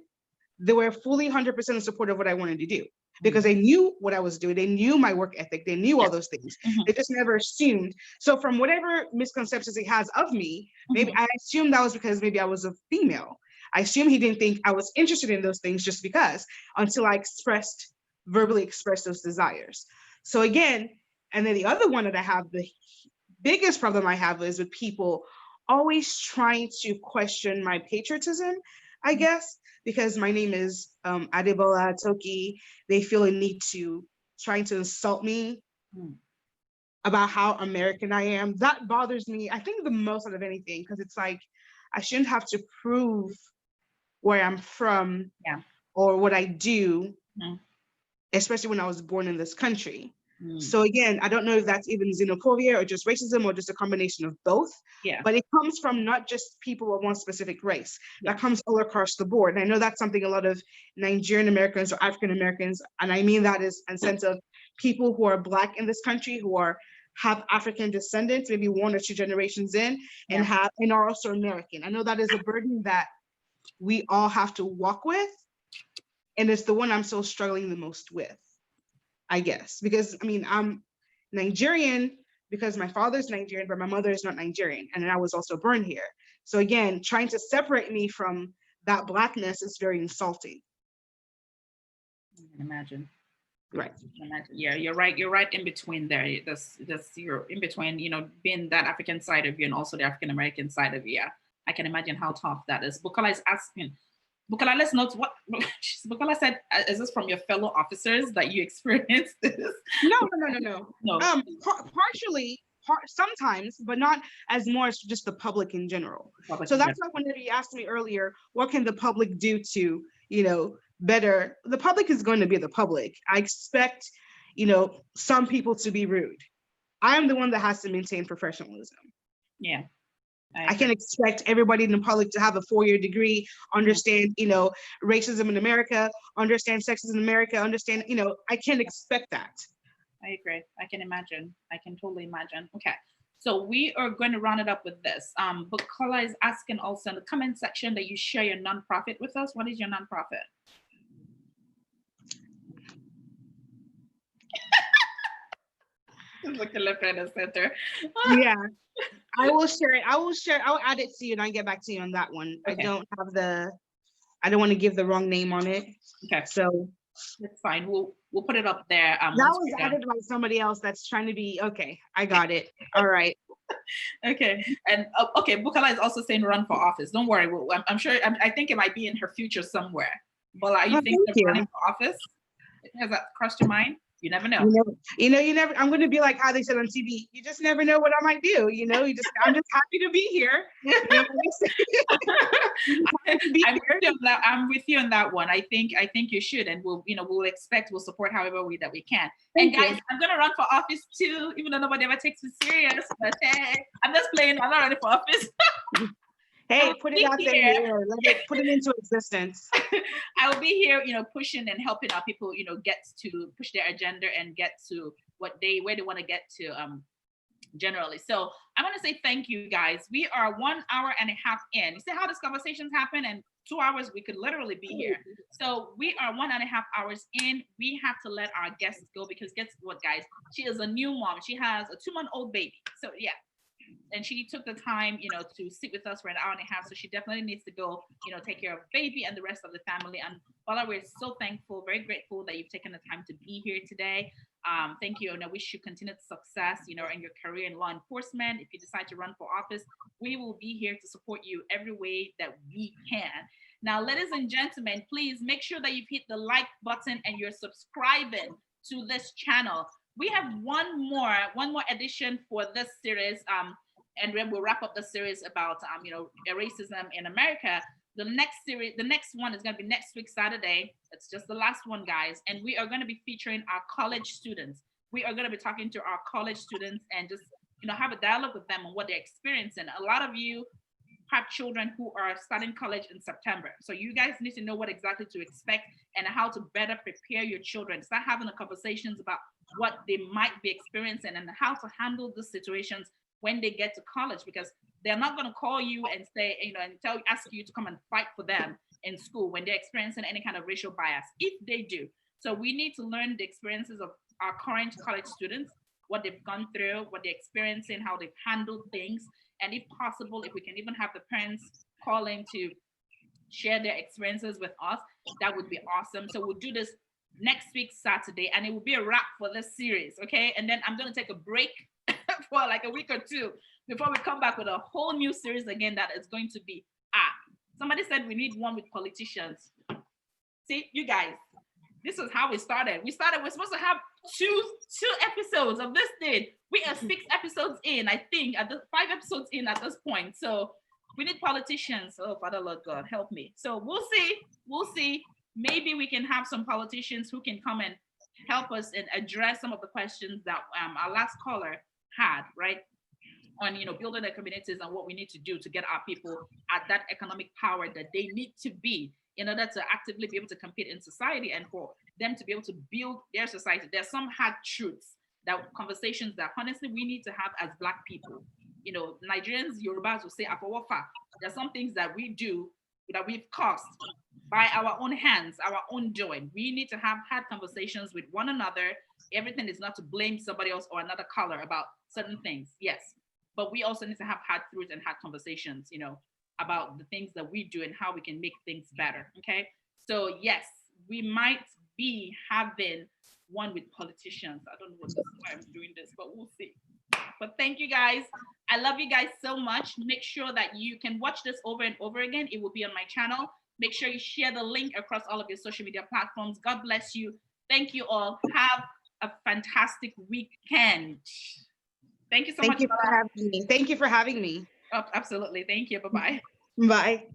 B: they were fully 100% in support of what I wanted to do. Because they knew what I was doing. They knew my work ethic. They knew all those things. They just never assumed. So from whatever misconceptions he has of me, maybe I assumed that was because maybe I was a female. I assumed he didn't think I was interested in those things just because, until I verbally expressed those desires. So again, and then the other one that I have, the biggest problem I have is with people always trying to question my patriotism, I guess. Because my name is Adebola Toki, they feel a need to trying to insult me about how American I am. That bothers me, I think, the most out of anything, because it's like, I shouldn't have to prove where I'm from or what I do, especially when I was born in this country. So again, I don't know if that's even xenophobia or just racism or just a combination of both. But it comes from not just people of one specific race. That comes all across the board. And I know that's something a lot of Nigerian Americans or African Americans, and I mean that is in the sense of people who are Black in this country, who have African descendants, maybe 1 or 2 generations in, and are also American. I know that is a burden that we all have to walk with. And it's the one I'm still struggling the most with, I guess, because I'm Nigerian because my father's Nigerian, but my mother is not Nigerian. And I was also born here. So again, trying to separate me from that Blackness is very insulting.
A: I can imagine.
B: Right.
A: Yeah, you're right. You're right in between there. You're in between, being that African side of you and also the African American side of you. Yeah, I can imagine how tough that is. Bukola is asking, Bukola, let's note what Bukola said. Is this from your fellow officers that you experienced this?
B: No. Partially, sometimes, but not as more as just the public in general. So that's why whenever you asked me earlier, what can the public do to, better? The public is going to be the public. I expect, some people to be rude. I am the one that has to maintain professionalism. Yeah. I can expect everybody in the public to have a 4-year degree, understand, racism in America, understand sexism in America, understand, I can't expect that.
A: I agree. I can imagine. I can totally imagine. Okay. So we are going to round it up with this. Bukola is asking also in the comment section that you share your nonprofit with us. What is your nonprofit? Look at left, right, and center.
B: Yeah. I will share it. I'll add it to you and I'll get back to you on that one. Okay. I don't want to give the wrong name on it. Okay. So
A: that's fine. We'll put it up there.
B: That was added by somebody else that's trying to be, okay, I got it. All right.
A: Okay. And okay, Bukola is also saying run for office. Don't worry. I'm sure, I think it might be in her future somewhere. But are you thinking of running for office? Has that crossed your mind? You never know.
B: You never. I'm going to be like how they said on TV. You just never know what I might do. I'm just happy to be here.
A: I'm with you on that one. I think you should, and we'll support however that we can. And guys, I'm going to run for office too, even though nobody ever takes me serious. But hey, I'm just playing. I'm not running for office.
B: Hey, put it out there. Put it into existence.
A: I will be here, pushing and helping our people, get to push their agenda and get to where they want to get to generally. So I want to say thank you, guys. We are 1 hour and a half in. You see how these conversations happen? And 2 hours, we could literally be here. So we are 1.5 hours in. We have to let our guests go because guess what, guys? She is a new mom. She has a 2-month-old baby. So yeah. And she took the time, to sit with us for 1.5 hours. So she definitely needs to go, take care of baby and the rest of the family. And Paula, we're so thankful, very grateful that you've taken the time to be here today. Thank you, and I wish you continued success, in your career in law enforcement. If you decide to run for office, we will be here to support you every way that we can. Now, ladies and gentlemen, please make sure that you've hit the like button and you're subscribing to this channel. We have one more edition for this series, and then we'll wrap up the series about racism in America. The next one is going to be next week, Saturday. It's just the last one, guys. And we are going to be featuring our college students. We are going to be talking to our college students and just, have a dialogue with them on what they're experiencing. A lot of you have children who are starting college in September. So you guys need to know what exactly to expect and how to better prepare your children. Start having the conversations about what they might be experiencing and how to handle the situations when they get to college, because they're not going to call you and say, and ask you to come and fight for them in school when they're experiencing any kind of racial bias, if they do. So we need to learn the experiences of our current college students, what they've gone through, what they're experiencing, how they've handled things. And if possible, if we can even have the parents calling to share their experiences with us, that would be awesome. So we'll do this next week, Saturday, and it will be a wrap for this series, okay? And then I'm going to take a break for like a week or two before we come back with a whole new series again that is going to be, somebody said we need one with politicians. See, you guys, this is how we started. We're supposed to have two episodes of this thing. We are 6 episodes in, I think, 5 episodes in at this point. So we need politicians. Oh, Father Lord God, help me. So we'll see. Maybe we can have some politicians who can come and help us and address some of the questions that our last caller had, right? On building their communities and what we need to do to get our people at that economic power that they need to be in order to actively be able to compete in society and for them to be able to build their society. There's some hard truths, conversations that honestly we need to have as Black people. Nigerians, Yorubas will say "Afowofa." There's some things that we do that we've caused by our own hands, our own doing. We need to have hard conversations with one another. Everything is not to blame somebody else or another color about certain things, yes. But we also need to have hard truths and hard conversations, about the things that we do and how we can make things better, okay? So yes, we might be having one with politicians. I don't know why I'm doing this, but we'll see. But thank you guys. I love you guys so much. Make sure that you can watch this over and over again. It will be on my channel. Make sure you share the link across all of your social media platforms. God bless you. Thank you all. Have a fantastic weekend. Thank you so much.
B: Thank you for having me. Thank you for having me.
A: Oh, absolutely. Thank you. Bye-bye.
B: Bye.